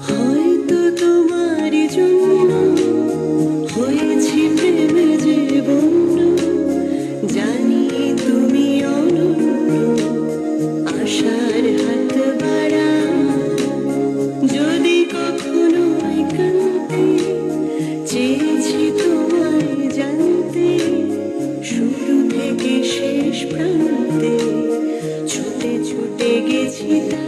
হয়তো তোমার জন্য হয়েছি প্রেমে যে বন্য, জানি তুমি অনন্য, আশার হাত বাড়াও। যদি কখনো একান্তে চেয়েছি তোমায় জানতে, শুরু থেকে শেষ প্রান্তে ছুটে ছুটে গেছি তা।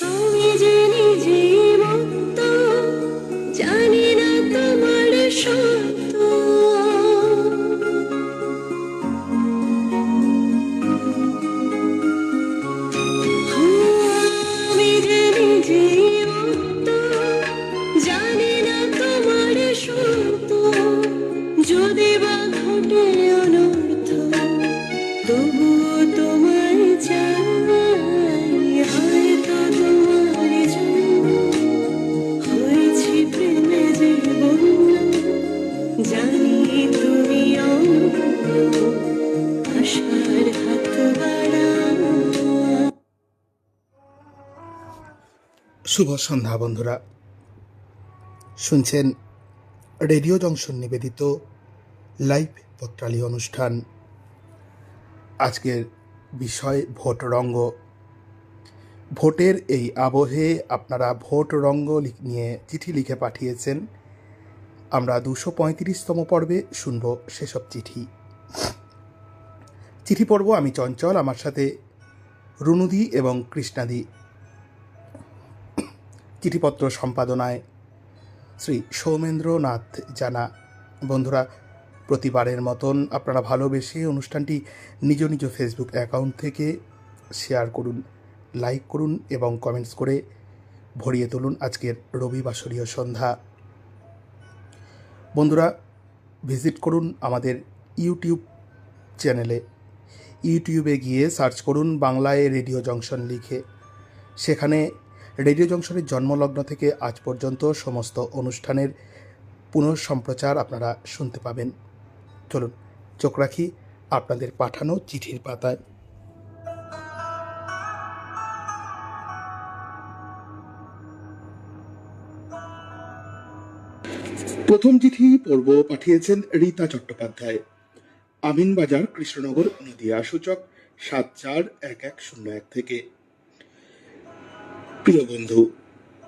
আমি যে নিজেই মুক্ত, জানি না তোমার সত্য। আমি যে নিজেই মুক্ত, জানি না তোমার সত্য। যদি বা ঘটে অনর্থ, তবুও তোমায় চাই। হয়তো তোমার জন্য হয়েছি প্রেমে যে বন্য, জানি তুমি অনন্য, আশার হাত বাড়াও। শুভ সন্ধ্যা বন্ধুরা, শুনছেন রেডিও জংশন নিবেদিত লাইভ পত্রালী অনুষ্ঠান। আজকের বিষয় ভোট রঙ্গ। ভোটের এই আবহে আপনারা ভোট রঙ্গ নিয়ে চিঠি লিখে পাঠিয়েছেন। আমরা 235তম পর্বে শুনব সেসব চিঠি। চিঠি পড়ব আমি চঞ্চল, আমার সাথে রুনুদি এবং কৃষ্ণাদি। চিঠিপত্র সম্পাদনায় শ্রী সৌমেন্দ্রনাথ জানা। বন্ধুরা, প্রতিবারের মতন আপনারা ভালোবেসে অনুষ্ঠানটি নিজ নিজ ফেসবুক অ্যাকাউন্ট থেকে শেয়ার করুন, লাইক করুন এবং কমেন্টস করে ভরিয়ে তুলুন আজকের রবিবাসরীয় সন্ধ্যা। বন্ধুরা, ভিজিট করুন আমাদের ইউটিউব চ্যানেলে। ইউটিউবে গিয়ে সার্চ করুন বাংলায় রেডিও জংশন লিখে। সেখানে রেডিও জংশনের জন্মলগ্ন থেকে আজ পর্যন্ত সমস্ত অনুষ্ঠানের পুনঃসম্প্রচার আপনারা শুনতে পাবেন। চলুন চোখ রাখি আপনাদের পাঠানো চিঠির পাতায়। প্রথম চিঠি পর্ব পাঠিয়েছেন রীতা চট্টোপাধ্যায়, আমিনবাজার, কৃষ্ণনগর, নদিয়া, সূচক 741101 থেকে। প্রিয় বন্ধু,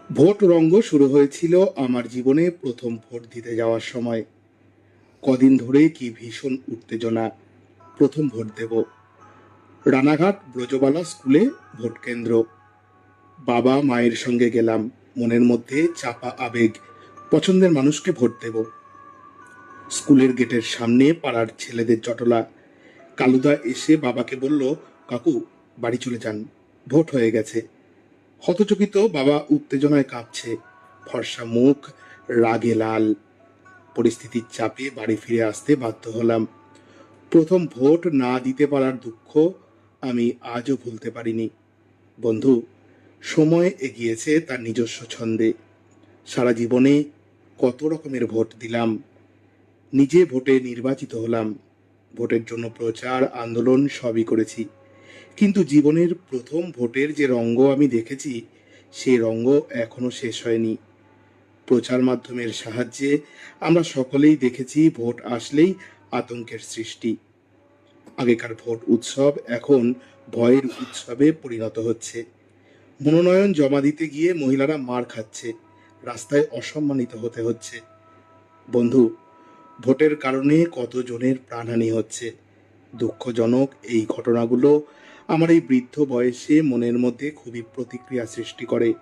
ভোট রঙ্গ শুরু হয়েছিল আমার জীবনে প্রথম ভোট দিতে যাওয়ার সময়। কদিন ধরে কি ভীষণ উত্তেজনা। প্রথম ভোট দেব। রানাঘাট ব্রজবালা স্কুলে ভোট কেন্দ্র। বাবা মায়ের সঙ্গে গেলাম, মনের মধ্যে চাপা আবেগ। পছন্দের মানুষকে ভোট দেব। স্কুলের গেটের সামনে পাড়ার ছেলেদের জটলা। কালুদা এসে বাবাকে বলল, কাকু বাড়ি চলে যান, ভোট হয়ে গেছে। হতচকিত বাবা উত্তেজনায় কাঁপছে, ফর্সা মুখ রাগে লাল। পরিস্থিতির চাপে বাড়ি ফিরে আসতে বাধ্য হলাম। প্রথম ভোট না দিতে পারার দুঃখ আমি আজও ভুলতে পারিনি। বন্ধু, সময় এগিয়েছে তার নিজস্ব ছন্দে। সারা জীবনে কত রকমের ভোট দিলাম, নিজে ভোটে নির্বাচিত হলাম, ভোটের জন্য প্রচার আন্দোলন সবই করেছি। কিন্তু জীবনের প্রথম ভোটের যে রঙ্গ আমি দেখেছি, সেই রঙ্গ এখনো শেষ হয়নি। প্রচার মাধ্যমের সাহায্যে আমরা সকলেই দেখেছি ভোট আসলেই আতঙ্কের সৃষ্টি। আগেকার ভোট উৎসব এখন ভয়ের উৎসবে পরিণত হচ্ছে। মনোনয়ন জমা দিতে গিয়ে মহিলারা মার খাচ্ছে, রাস্তায় অসম্মানিত হতে হচ্ছে। বন্ধু, ভোটের কারণে কতজনের প্রাণহানি হচ্ছে। দুঃখজনক এই ঘটনাগুলো আমার এই বৃদ্ধ বয়সে মনের মধ্যে খুবই প্রতিক্রিয়া সৃষ্টি করে।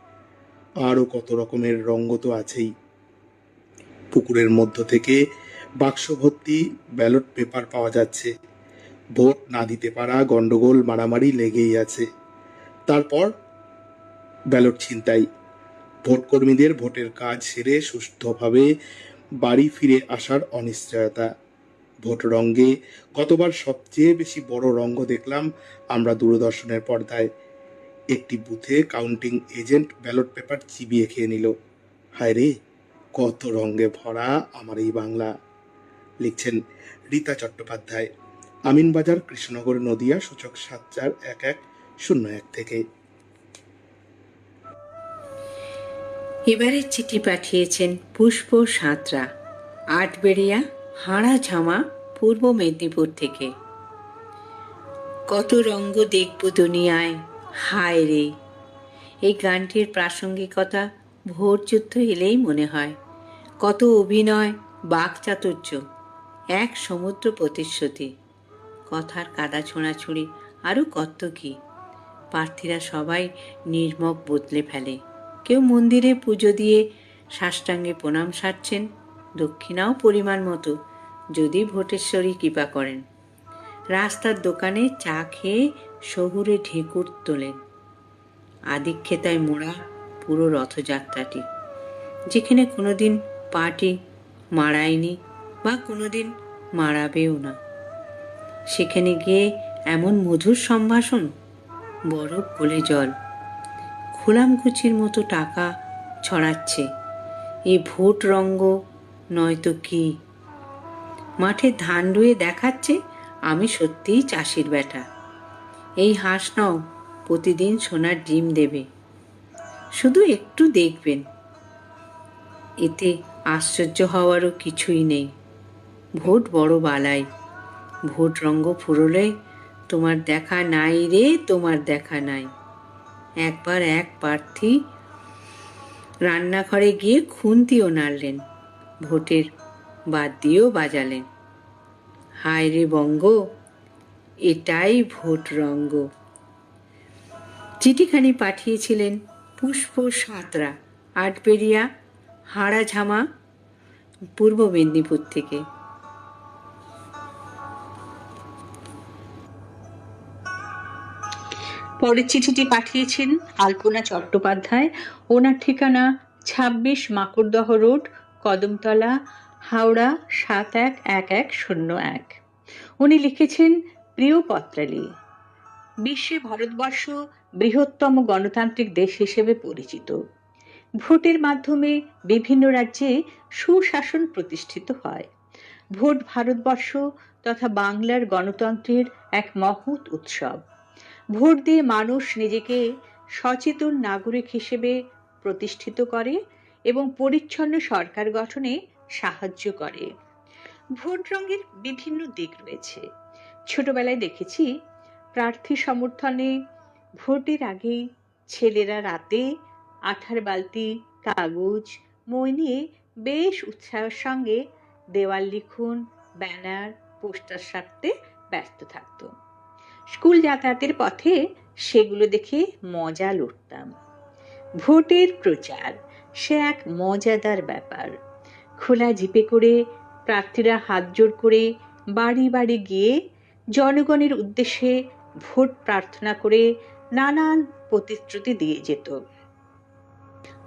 আরও কত রকমের রঙ্গ তো আছেই। পুকুরের মধ্য থেকে বাক্স ভর্তি ব্যালট পেপার পাওয়া যাচ্ছে। ভোট না দিতে পারা, গন্ডগোল, মারামারি লেগেই আছে। তারপর ব্যালট ছিনতাই, ভোটকর্মীদের ভোটের কাজ সেরে সুষ্ঠুভাবে বাড়ি ফিরে আসার অনিশ্চয়তা। ভোট রঙ্গে গতবার সবচেয়ে বেশি বড় রঙ্গ দেখলাম আমরা দূরদর্শনের পর্দায়। একটি বুথে কাউন্টিং এজেন্ট ব্যালট পেপার চিবিয়ে খেয়ে নিল। হায় রে, কত রঙ্গে ভরা আমার এই বাংলা। লিখছেন রীতা চট্টোপাধ্যায়, আমিনবাজার, কৃষ্ণনগর, নদিয়া, সূচক 741101 থেকে। এবারের চিঠি পাঠিয়েছেন পুষ্প সাঁতরা, আটবেড়িয়া, হাড়াঝামা, পূর্ব মেদিনীপুর থেকে। কত রঙ্গ দেখব দুনিয়ায়, হায় রে। এই গানটির প্রাসঙ্গিকতা ভোট যুদ্ধ এলেই মনে হয়। কত অভিনয়, বাকচাতুর্য, এক সমুদ্র প্রতিশ্রুতি, কথার কাদা ছোঁড়াছুঁড়ি, আরও কত কি। প্রার্থীরা সবাই নির্মক বদলে ফেলে। কেউ মন্দিরে পুজো দিয়ে সাষ্টাঙ্গে প্রণাম সারছেন, দক্ষিণাও পরিমাণ মতো, যদি ভোটেশ্বরী কৃপা করেন। রাস্তার দোকানে চা খেয়ে শহুরে ঢেকুর তোলেন। আদিক্ষেতায় মোড়া পুরো রথযাত্রাটি, যেখানে কোনোদিন পার্টি মারায়নি বা কোনোদিন মারাবেও না। সেখানে গিয়ে এমন মধুর সম্ভাষণ, বরফ গলে জল, খোলামকুচির মতো টাকা ছড়াচ্ছে। এই ভোট রঙ্গ নয়তো কি। মাঠে ধান রুয়ে দেখাচ্ছে আমি সত্যিই চাষির বেটা। এই হাঁস নাও, প্রতিদিন সোনার ডিম দেবে, শুধু একটু দেখবেন। এতে আশ্চর্য হওয়ারও কিছুই নেই। ভোট বড় বালাই। ভোট রঙ্গ ফুরলে তোমার দেখা নাই রে, তোমার দেখা নাই। একবার এক প্রার্থী রান্নাঘরে গিয়ে খুন্তিও নাড়লেন, ভোটের বাদ দিয়েও বাজালেন। হায় রে বঙ্গ, এটাই ভোট রঙ্গ। চিঠিখানি পাঠিয়েছিলেন পুষ্প সাঁতরা, আটবেড়িয়া, হাড়াঝামা, পূর্ব মেদিনীপুর থেকে। পরের চিঠিটি পাঠিয়েছেন আলপনা চট্টোপাধ্যায়। ওনার ঠিকানা 26 মাকড়দহ রোড, কদমতলা, হাওড়া 711101। উনি লিখেছেন, প্রিয় পত্রালী, বিশ্বে ভারতবর্ষ বৃহত্তম গণতান্ত্রিক দেশ হিসেবে পরিচিত। ভোটের মাধ্যমে বিভিন্ন রাজ্যে সুশাসন প্রতিষ্ঠিত হয়। ভোট ভারতবর্ষ তথা বাংলার গণতন্ত্রের এক মহৎ উৎসব। ভোট দিয়ে মানুষ নিজেকে সচেতন নাগরিক হিসেবে প্রতিষ্ঠিত করে এবং পরিচ্ছন্ন সরকার গঠনে সাহায্য করে। ভোট রঙের বিভিন্ন দিক রয়েছে। ছোটবেলায় দেখেছি প্রার্থী সমর্থনে ভোটের আগেই ছেলেরা রাতে আঠার বালতি, কাগজ, মই নিয়ে বেশ উৎসাহের সঙ্গে দেওয়াল লিখন, ব্যানার, পোস্টার সারতে ব্যস্ত থাকত। স্কুল যাতায়াতের পথে সেগুলো দেখে মজা লুটতাম। ভোটের প্রচার সে এক মজাদার ব্যাপার। খোলা জিপে করে প্রার্থীরা হাত জোড় করে বাড়ি বাড়ি গিয়ে জনগণের উদ্দেশ্যে ভোট প্রার্থনা করে নানান প্রতিশ্রুতি দিয়ে যেত।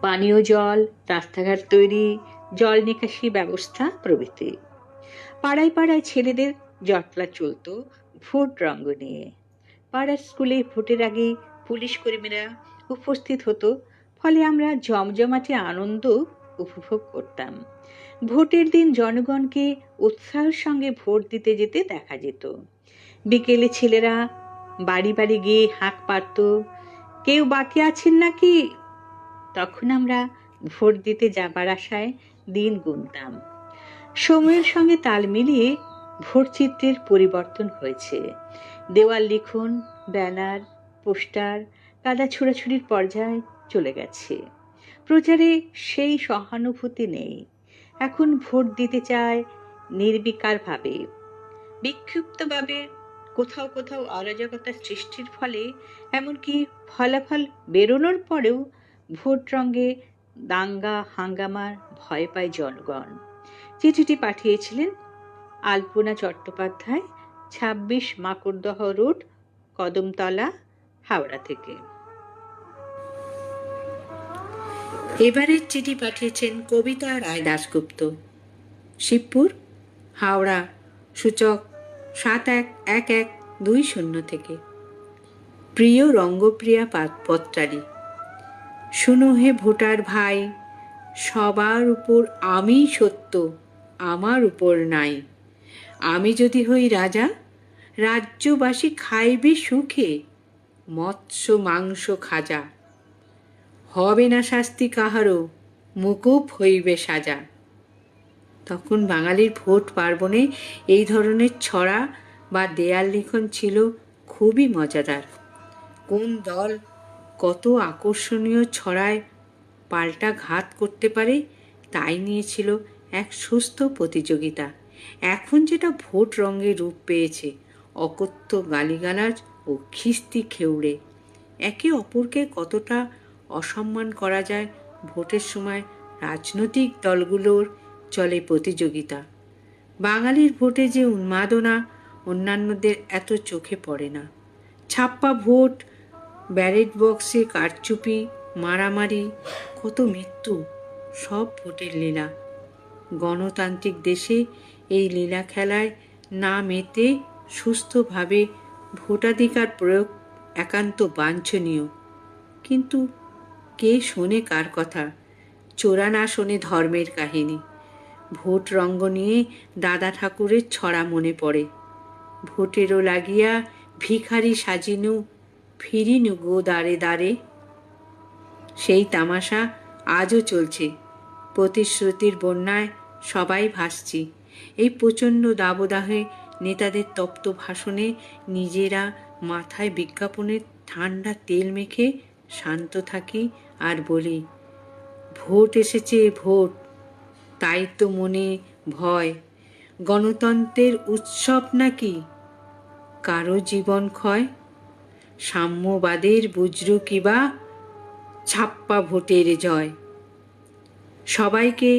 পানীয় জল, রাস্তাঘাট তৈরি, জল নিকাশি ব্যবস্থা প্রভৃতি। পাড়ায় পাড়ায় ছেলেদের জটলা চলত ভোট রঙ্গ নিয়ে। পাড়ার স্কুলে ভোটের আগে পুলিশ কর্মীরা উপস্থিত হতো, ফলে আমরা জমজমাটে আনন্দ উপভোগ করতাম। ভোটের দিন জনগণকে উৎসাহের সঙ্গে ভোট দিতে যেতে দেখা যেত। বিকেলে ছেলেরা বাড়ি বাড়ি গিয়ে হাঁক পারত, কেউ বাকি আছেন নাকি? তখন আমরা ভোট দিতে যাবার আশায় দিন গুনতাম। সময়ের সঙ্গে তাল মিলিয়ে ভোট চিত্রের পরিবর্তন হয়েছে। দেওয়াল লিখন, ব্যানার, পোস্টার, কাদা ছোড়াছুড়ির পর্যায়ে চলে গেছে। প্রচারে সেই সহানুভূতি নেই। এখন ভোট দিতে চায় নির্বিকারভাবে, বিক্ষিপ্তভাবে কোথাও কোথাও অরাজকতার সৃষ্টির ফলে, এমনকি ফলাফল বেরোনোর পরেও ভোট রঙে দাঙ্গা হাঙ্গামার ভয় পায় জনগণ। চিঠিটি পাঠিয়েছিলেন আলপনা চট্টোপাধ্যায়, ২৬ মাকড়দহ রোড, কদমতলা, হাওড়া থেকে। এবারের চিঠি পাঠিয়েছেন কবিতা রায় দাশগুপ্ত, শিবপুর, হাওড়া, সূচক ৭১১১২০ থেকে। প্রিয় রঙ্গপ্রিয়া পত্রালী, শুনো হে ভোটার ভাই, সবার উপর আমিই সত্য, আমার উপর নাই। আমি যদি হই রাজা, রাজ্যবাসী খাইবে সুখে মৎস্য মাংস খাজা। হবে না শাস্তি কাহারও, মুকুব হইবে সাজা। তখন বাঙালির ভোট পার্বণে এই ধরনের ছড়া বা দেয়াল লিখন ছিল খুবই মজাদার। কোন দল কত আকর্ষণীয় ছড়ায় পাল্টা ঘাত করতে পারে তাই নিয়েছিল এক সুস্থ প্রতিযোগিতা। এখন যেটা ভোট রঙে রূপ পেয়েছে, অকথ্য গালিগালাজ ও খিস্তি খেউড়ে একে অপরকে কতটা অসম্মান করা যায়, ভোটের সময় রাজনৈতিক দলগুলোর চলে প্রতিযোগিতা। বাঙালির ভোটে যে উন্মাদনা অন্যান্যদের এত চোখে পড়ে না। ছাপ্পা ভোট, ব্যালট বক্সে কারচুপি, মারামারি, কত মৃত্যু, সব ভোটের লীলা। গণতান্ত্রিক দেশে এই লীলা খেলায় না মেতে সুস্থভাবে ভোটাধিকার প্রয়োগ একান্ত বাঞ্ছনীয়। কিন্তু কে শোনে কার কথা? চোরা না শোনে ধর্মের কাহিনী। ভোট রঙ্গ নিয়ে দাদা ঠাকুরের ছড়া মনে পড়ে। ভোটেরও লাগিয়া ভিখারি সাজিনু, ফিরিনু গো দ্বারে দ্বারে। সেই তামাশা আজও চলছে। প্রতিশ্রুতির বন্যায় সবাই ভাসছি। এই প্রচণ্ড দাবদাহে নেতাদের তপ্ত ভাষণে নিজেরা মাথায় বিজ্ঞাপনের ঠান্ডা তেল মেখে শান্ত থাকি আর বলি, ভোট এসেছে ভোট, তাই তো মনে ভয়। গণতন্ত্রের উৎসব নাকি কারো জীবন ক্ষয়? সাম্যবাদের বুজরু কিবা ছাপ্পা ভোটের জয়। সবাইকে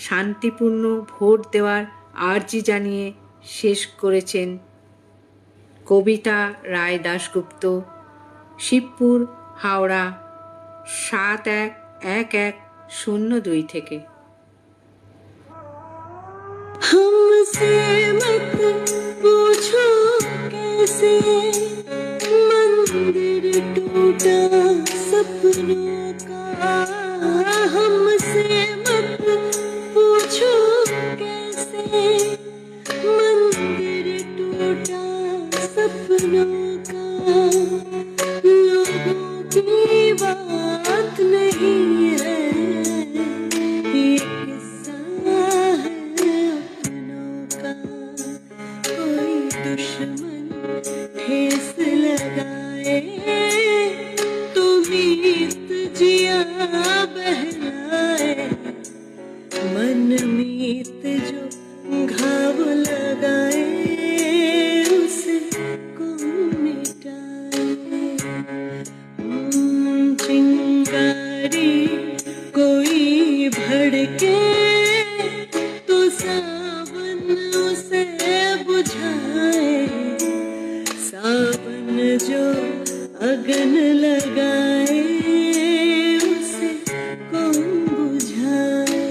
শান্তিপূর্ণ ভোট দেওয়ার আর্জি জানিয়ে শেষ করেছেন কবিতা রায় দাশগুপ্ত, শিবপুর, হাওড়া, ৭১১১০২ থেকে। हमसे मत पूछो कैसे मंदिर टूटा सपनों का। हमसे मत पूछो कैसे मंदिर टूटा सपनों का। लोगों की बात नहीं है, ये किस्सा है अपनों का। कोई दुश्मन ठेस लगाए तो मीत जिया बहलाए। मन मीत जो घाव लगाए उसे कौन मिटाए। चिंगारी कोई भड़के तो सावन उसे बुझाए। सावन जो अगन लगाए उसे कौन बुझाए।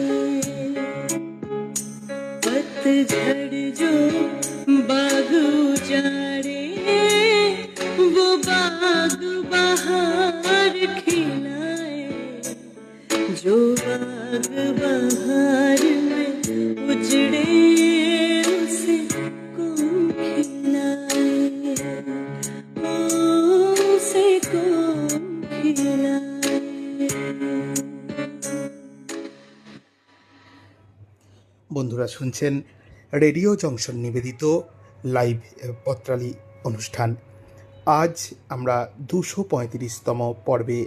पतझड़ जो बाग उजाड़े वो बाग बहार खिलाए। जो बाग बहार में उजड़े उसे कौन खिलाए। उसे कौन खिलाए। বন্ধুরা শুনছেন রেডিও জংশন নিবেদিত লাইভ পত্রালী অনুষ্ঠান। আজ আমরা ২৩৫তম পর্বে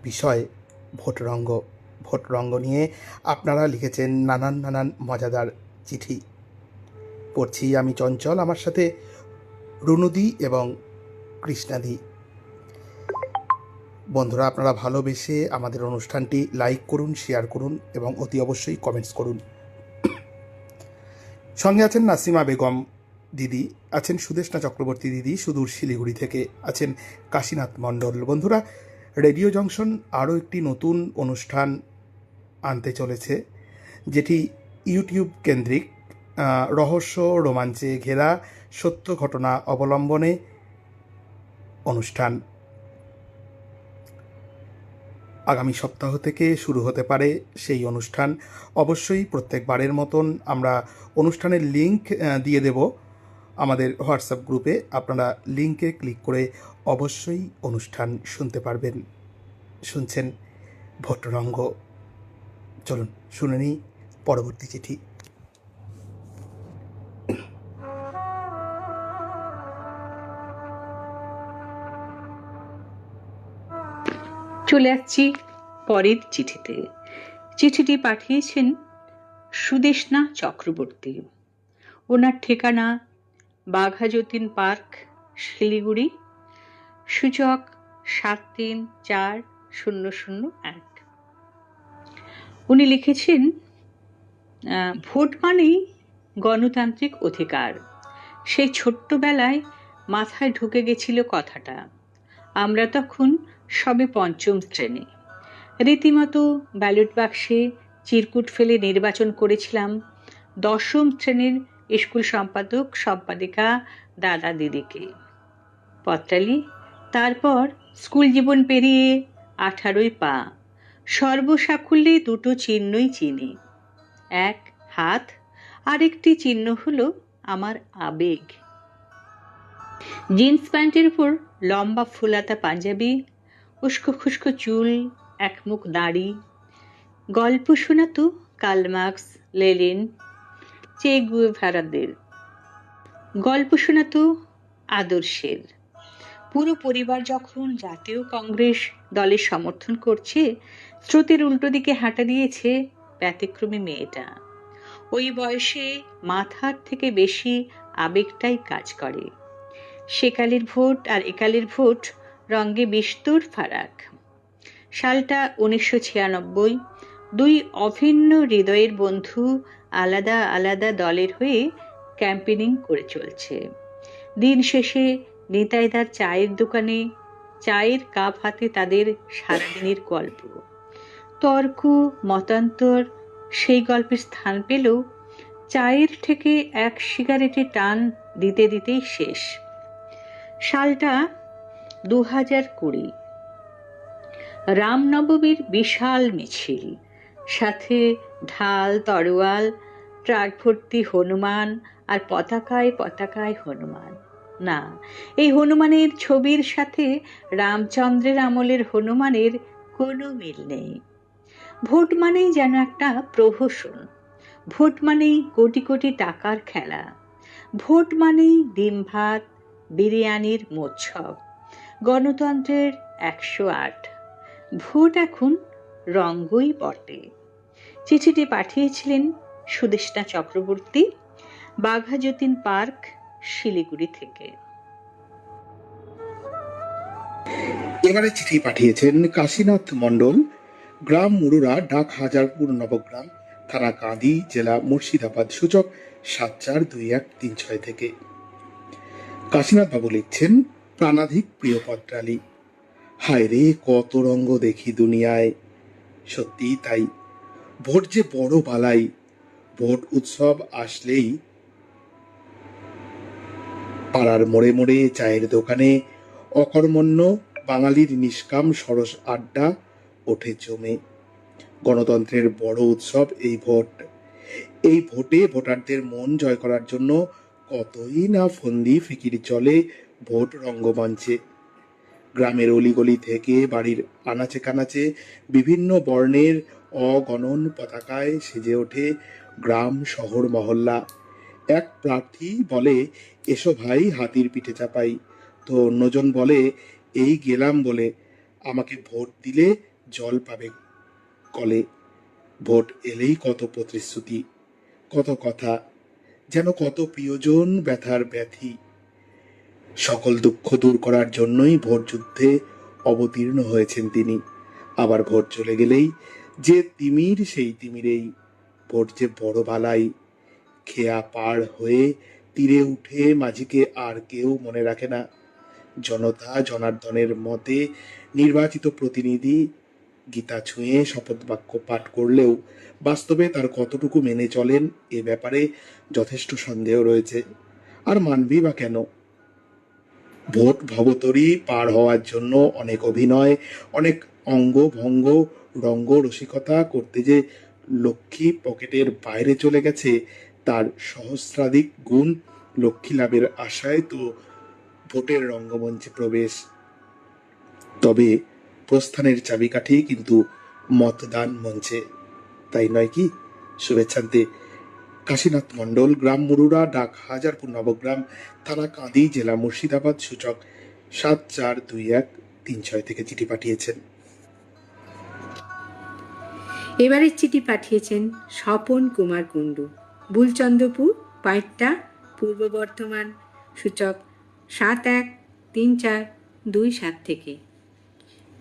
বিষয় ভোটরঙ্গ। ভোটরঙ্গ নিয়ে আপনারা লিখেছেন নানান মজাদার চিঠি। পড়ছি আমি চঞ্চল, আমার সাথে রুনুদি এবং কৃষ্ণাদি। বন্ধুরা, আপনারা ভালোবেসে আমাদের অনুষ্ঠানটি লাইক করুন, শেয়ার করুন এবং অতি অবশ্যই কমেন্টস করুন। সঙ্গে আছেন নাসিমা বেগম দিদি, আছেন সুদেষ্ণা চক্রবর্তী দিদি সুদূর শিলিগুড়ি থেকে, আছেন কাশীনাথ মণ্ডল। বন্ধুরা, রেডিও জংশন আরও একটি নতুন অনুষ্ঠান আনতে চলেছে, যেটি ইউটিউব কেন্দ্রিক, রহস্য রোমাঞ্চে ঘেরা সত্য ঘটনা অবলম্বনে অনুষ্ঠান। আগামী সপ্তাহ থেকে শুরু হতে পারে সেই অনুষ্ঠান। অবশ্যই প্রত্যেকবারের মতন আমরা অনুষ্ঠানের লিংক দিয়ে দেব আমাদের হোয়াটসঅ্যাপ গ্রুপে। আপনারা লিংকে ক্লিক করে অবশ্যই অনুষ্ঠান শুনতে পারবেন। শুনছেন ভোটরঙ্গ। চলুন শুনে নিই পরবর্তী চিঠি। চলে আসছি পরের চিঠিতে। চিঠিটি পাঠিয়েছেন সুদেষ্ণা চক্রবর্তী। ওনার ঠিকানা বাঘাযতীন পার্ক, শিলিগুড়ি, সূচক 734001। উনি লিখেছেন, ভোট মানেই গণতান্ত্রিক অধিকার। সেই ছোট্টবেলায় মাথায় ঢুকে গেছিল কথাটা। আমরা তখন সবে পঞ্চম শ্রেণী। রীতিমতো ব্যালট বাক্সে চিরকুট ফেলে নির্বাচন করেছিলাম দশম শ্রেণীর স্কুল সম্পাদক সম্পাদিকা দাদা দিদিকে। পত্রালি, তারপর স্কুল জীবন পেরিয়ে 18ই পা। সর্বসাকুল্যে দুটো চিহ্নই চিনি, এক হাত, আরেকটি চিহ্ন হলো আমার আবেগ। জিন্স প্যান্টের উপর লম্বা ফুলাতা পাঞ্জাবি, উস্কো খুস্কো চুল, একমুখ দাড়ি। গল্প শোনাতো কার্ল মার্কস, লেনিন, চে গুয়েভারাদের। গল্প শোনাতো আদর্শের। পুরো পরিবার যখন জাতীয় কংগ্রেস দলের সমর্থন করছে, স্রোতের উল্টো দিকে হাঁটা দিয়েছে ব্যতিক্রমী মেয়েটা। ওই বয়সে মাথার থেকে বেশি আবেগটাই কাজ করে। সেকালের ভোট আর একালের ভোট রঙে বিস্তর ফারাক। সালটা 1996। দুই অভিন্ন হৃদয়ের বন্ধু আলাদা আলাদা দলের হয়ে ক্যাম্পেনিং করে চলছে। দিন শেষে নিতাইদার চায়ের দোকানে চায়ের কাপ হাতে তাদের সারাদিনের গল্প, তর্ক, মতান্তর। সেই গল্পের স্থান পেল চায়ের থেকে এক সিগারেটের টান দিতে দিতেই শেষ। সালটা 2020। রামনবমীর বিশাল মিছিল, সাথে ঢাল, তরোয়াল, ট্রাক ভর্তি হনুমান, আর পতাকায় পতাকায় হনুমান। না, এই হনুমানের ছবির সাথে রামচন্দ্রের আমলের হনুমানের কোনো মিল নেই। ভোট মানেই যেন একটা প্রহসন। ভোট মানেই কোটি কোটি টাকার খেলা। ভোট মানেই ডিম ভাত, বিরিয়ানির মোৎসব, গণতন্ত্রের 108। ভোট এখন রঙ্গই বটে। চিঠিটি পাঠিয়েছিলেন সুদেষ্ণা চক্রবর্তী, বাঘাযতীন পার্ক, শিলিগুড়ি থেকে। এবারে চিঠি পাঠিয়েছেন কাশীনাথ মণ্ডল, গ্রাম মুরুরা, ডাক হাজারপুর নবগ্রাম, থানা কাঁদি, জেলা মুর্শিদাবাদ, সূচক 742136 থেকে। কাশীনাথ বাবু লিখছেন, প্রাণাধিক প্রিয় পত্রালি, হায় রে কত রঙ্গ দেখি দুনিয়ায়। সত্যি তাই, ভোট যে বড় বালাই। ভোট উৎসব আসলেই পাড়ার মোড়ে মোড়ে, চায়ের দোকানে অকর্মণ্য বাঙালির নিষ্কাম সরস আড্ডা ওঠে জমে। গণতন্ত্রের বড় উৎসব এই ভোট। এই ভোটে ভোটারদের মন জয় করার জন্য কতই না ফন্দি ফিকির চলে ভোট রঙ্গমঞ্চে। গ্রামের অলিগলি থেকে বাড়ির আনাচে কানাচে বিভিন্ন বর্ণের অগণন পতাকায় সেজে ওঠে গ্রাম, শহর, মহল্লা। এক প্রার্থী বলে, এসো ভাই হাতির পিঠে চাপাই, তো অন্যজন বলে, এই গেলাম বলে, আমাকে ভোট দিলে জল পাবে কলে। ভোট এলেই কত প্রতিশ্রুতি, কত কথা, যেন কত প্রিয়জন, ব্যথার ব্যথী। সকল দুঃখ দূর করার জন্যই ভোট যুদ্ধে অবতীর্ণ হয়েছেন তিনি। আবার ভোট চলে গেলেই যে তিমির সেই তিমিরেই, ভোট যে বড় বালাই। খেয়া পার হয়ে তীরে উঠে মাঝিকে আর কেউ মনে রাখে না। জনতা জনার্দনের মতে নির্বাচিত প্রতিনিধি গীতা ছুঁয়ে শপথ বাক্য পাঠ করলেও বাস্তবে তার কতটুকু মেনে চলেন এ ব্যাপারে যথেষ্ট সন্দেহ রয়েছে। আর মানবি বা কেন? ভোট ভবতরী পার হওয়ার জন্য অনেক অভিনয়, অনেক অঙ্গ ভঙ্গ, রঙ্গ রসিকতা করতে যে লক্ষ্মী পকেটের বাইরে চলে গেছে, তার সহস্রাধিক গুণ লক্ষ্মী লাভের আশায় তো ভোটের রঙ্গমঞ্চে প্রবেশ। তবে প্রস্থানের চাবিকাঠি কিন্তু মতদান মঞ্চে, তাই নয় কি? শুভেচ্ছান্তে কাশীনাথ মণ্ডল, গ্রাম মুরুরা, ডাক হাজারপুর নবগ্রাম, থানা কাঁদি, জেলা মুর্শিদাবাদ, সূচক 742136 থেকে চিঠি পাঠিয়েছেন। এবারের চিঠি পাঠিয়েছেন স্বপন কুমার কুণ্ডু, বুলচন্দ্রপুর, পাইট্টা, পূর্ব বর্ধমান, সূচক 713427 থেকে।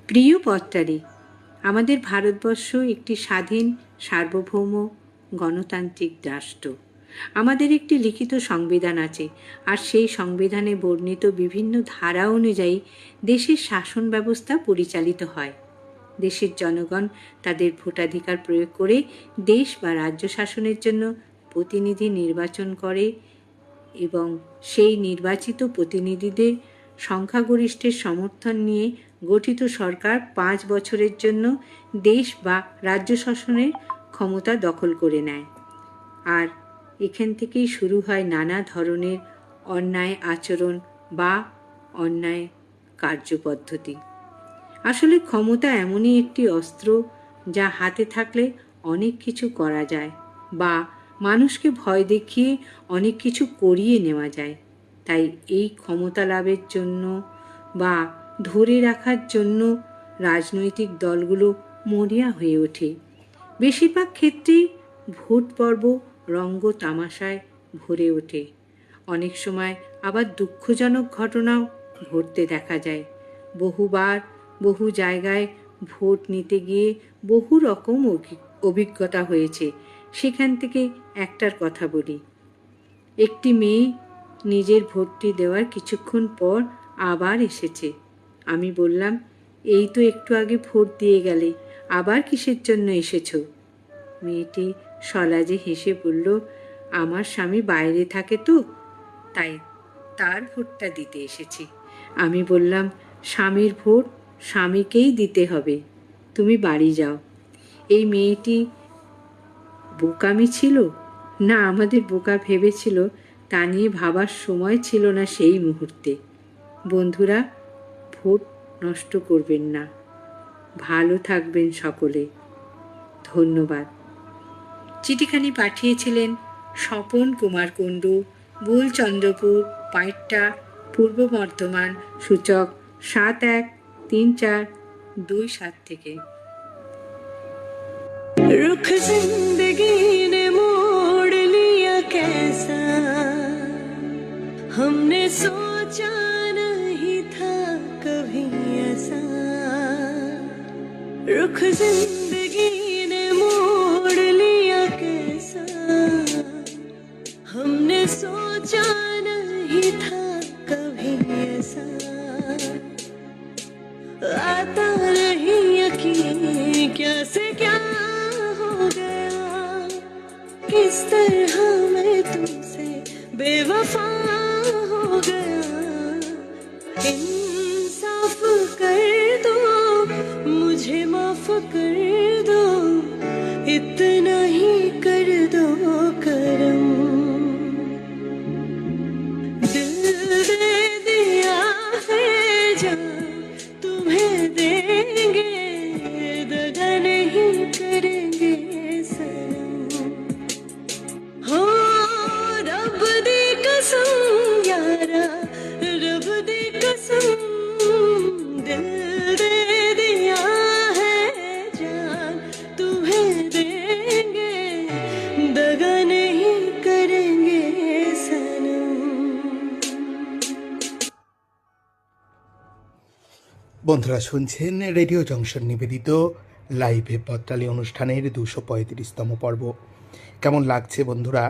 প্রিয় পত্রারী, আমাদের ভারতবর্ষ একটি স্বাধীন সার্বভৌম গণতান্ত্রিক রাষ্ট্র। আমাদের একটি লিখিত সংবিধান আছে, আর সেই সংবিধানে বর্ণিত বিভিন্ন ধারা অনুযায়ী দেশের শাসন ব্যবস্থা পরিচালিত হয়। দেশের জনগণ তাদের ভোটাধিকার প্রয়োগ করে দেশ বা রাজ্য শাসনের জন্য প্রতিনিধি নির্বাচন করে এবং সেই নির্বাচিত প্রতিনিধিদের সংখ্যাগরিষ্ঠের সমর্থন নিয়ে গঠিত সরকার 5 বছরের জন্য দেশ বা রাজ্য শাসনের ক্ষমতা দখল করে নেয়। আর এখান থেকেই শুরু হয় নানা ধরনের অন্যায় আচরণ বা অন্যায় কার্যপদ্ধতি। আসলে ক্ষমতা এমনই একটি অস্ত্র যা হাতে থাকলে অনেক কিছু করা যায় বা মানুষকে ভয় দেখিয়ে অনেক কিছু করিয়ে নেওয়া যায়। তাই এই ক্ষমতা লাভের জন্য বা ধরে রাখার জন্য রাজনৈতিক দলগুলো মরিয়া হয়ে ওঠে। বেশিরভাগ ক্ষেত্রেই ভোট পর্ব রঙ্গ তামাশায় ভরে ওঠে। অনেক সময় আবার দুঃখজনক ঘটনাও ঘটতে দেখা যায়। বহুবার বহু জায়গায় ভোট নিতে গিয়ে বহু রকম অভিজ্ঞতা হয়েছে। সেখান থেকে একটার কথা বলি। একটি মেয়ে নিজের ভোটটি দেওয়ার কিছুক্ষণ পর আবার এসেছে। আমি বললাম, এই তো একটু আগে ভোট দিয়ে গেলে, আবার কিসের জন্য এসেছো? মেয়েটি সলাজে হেসে বলল, আমার স্বামী বাইরে থাকে তো, তাই তার ভোটটা দিতে এসেছি। আমি বললাম, স্বামীর ভোট স্বামীকেই দিতে হবে, তুমি বাড়ি যাও। এই মেয়েটি বোকামি ছিল না আমাদের বোকা ভেবেছিল তা নিয়ে ভাবার সময় ছিল না সেই মুহূর্তে। বন্ধুরা, ভোট নষ্ট করবেন না। ভালো থাকবেন সকলে। ধন্যবাদ। চিঠিখানি পাঠিয়েছিলেন স্বপন কুমার কুণ্ডু, বুলচন্দ্রপুর, পাইট্টা, পূর্ব বর্ধমান, সূচক 713427 থেকে। रुख जिंदगी ने मोड़ लिया कैसा, हमने सोचा नहीं था कभी ऐसा। रुख जिंदगी ने मोड़ लिया कैसा, हमने सोचा नहीं था कभी ऐसा। आता नहीं यकीन क्या से क्या हो गया, किस तरह मैं तुमसे बेवफा हो गया। इंसाफ कर दो, मुझे माफ कर दो, इतना ही कर दो करम। दिल दे दिया है जान तुम्हें देंगे, दगा नहीं करेंगे सनम। हो रब दी कसम यारा, रब दी कसम, दिल दे दिया है जान तुम्हें देंगे, दगा नहीं करेंगे सनम। বন্ধুরা শুনছেন রেডিও জংশন নিবেদিত লাইভে পত্রালী অনুষ্ঠানের 235তম পর্ব। কেমন লাগছে বন্ধুরা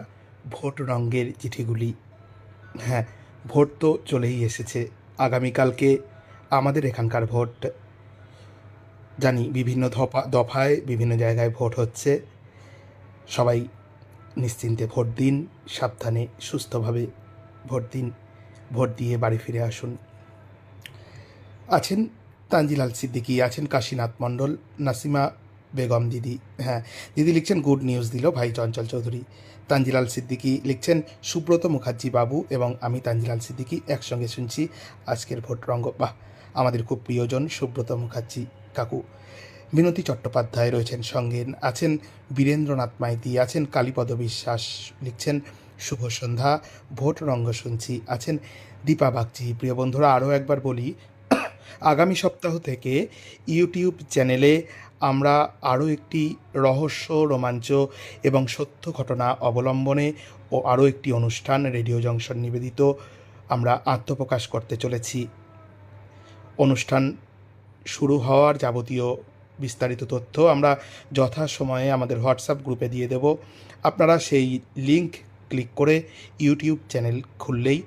ভোট রঙের চিঠিগুলি? হ্যাঁ, ভোট তো চলেই এসেছে। আগামীকালকে আমাদের এখানকার ভোট। জানি বিভিন্ন দফায় বিভিন্ন জায়গায় ভোট হচ্ছে। সবাই নিশ্চিন্তে ভোট দিন, সাবধানে সুস্থভাবে ভোট দিন, ভোট দিয়ে বাড়ি ফিরে আসুন। আছেন তানজিলাল সিদ্দিকী, আছেন কাশীনাথ মণ্ডল, নাসিমা বেগম দিদি। হ্যাঁ, দিদি লিখছেন গুড নিউজ দিল ভাই চঞ্চল চৌধুরী। তানজিলাল সিদ্দিকী লিখছেন সুব্রত মুখার্জি বাবু এবং আমি তানজিলাল সিদ্দিকী একসঙ্গে শুনছি আজকের ভোট রঙ্গ। বাহ, আমাদের খুব প্রিয়জন সুব্রত মুখার্জি কাকু। বিনতি চট্টোপাধ্যায় রয়েছেন সঙ্গে, আছেন বীরেন্দ্রনাথ মাইতি, আছেন কালীপদ বিশ্বাস লিখছেন শুভ সন্ধ্যা, ভোট রঙ্গ শুনছি। আছেন দীপা বাগচি। প্রিয় বন্ধুরা, আরও একবার বলি, আগামী সপ্তাহ থেকে ইউটিউব চ্যানেলে আমরা আরও একটি রহস্য, রোমাঞ্চ এবং সত্য ঘটনা অবলম্বনে ও আরও একটি অনুষ্ঠান রেডিও জংশন নিবেদিত আমরা আত্মপ্রকাশ করতে চলেছি। অনুষ্ঠান শুরু হওয়ার যাবতীয় বিস্তারিত তথ্য আমরা যথাসময়ে আমাদের হোয়াটসঅ্যাপ গ্রুপে দিয়ে দেব। আপনারা সেই লিংক ক্লিক করে ইউটিউব চ্যানেল খুললেই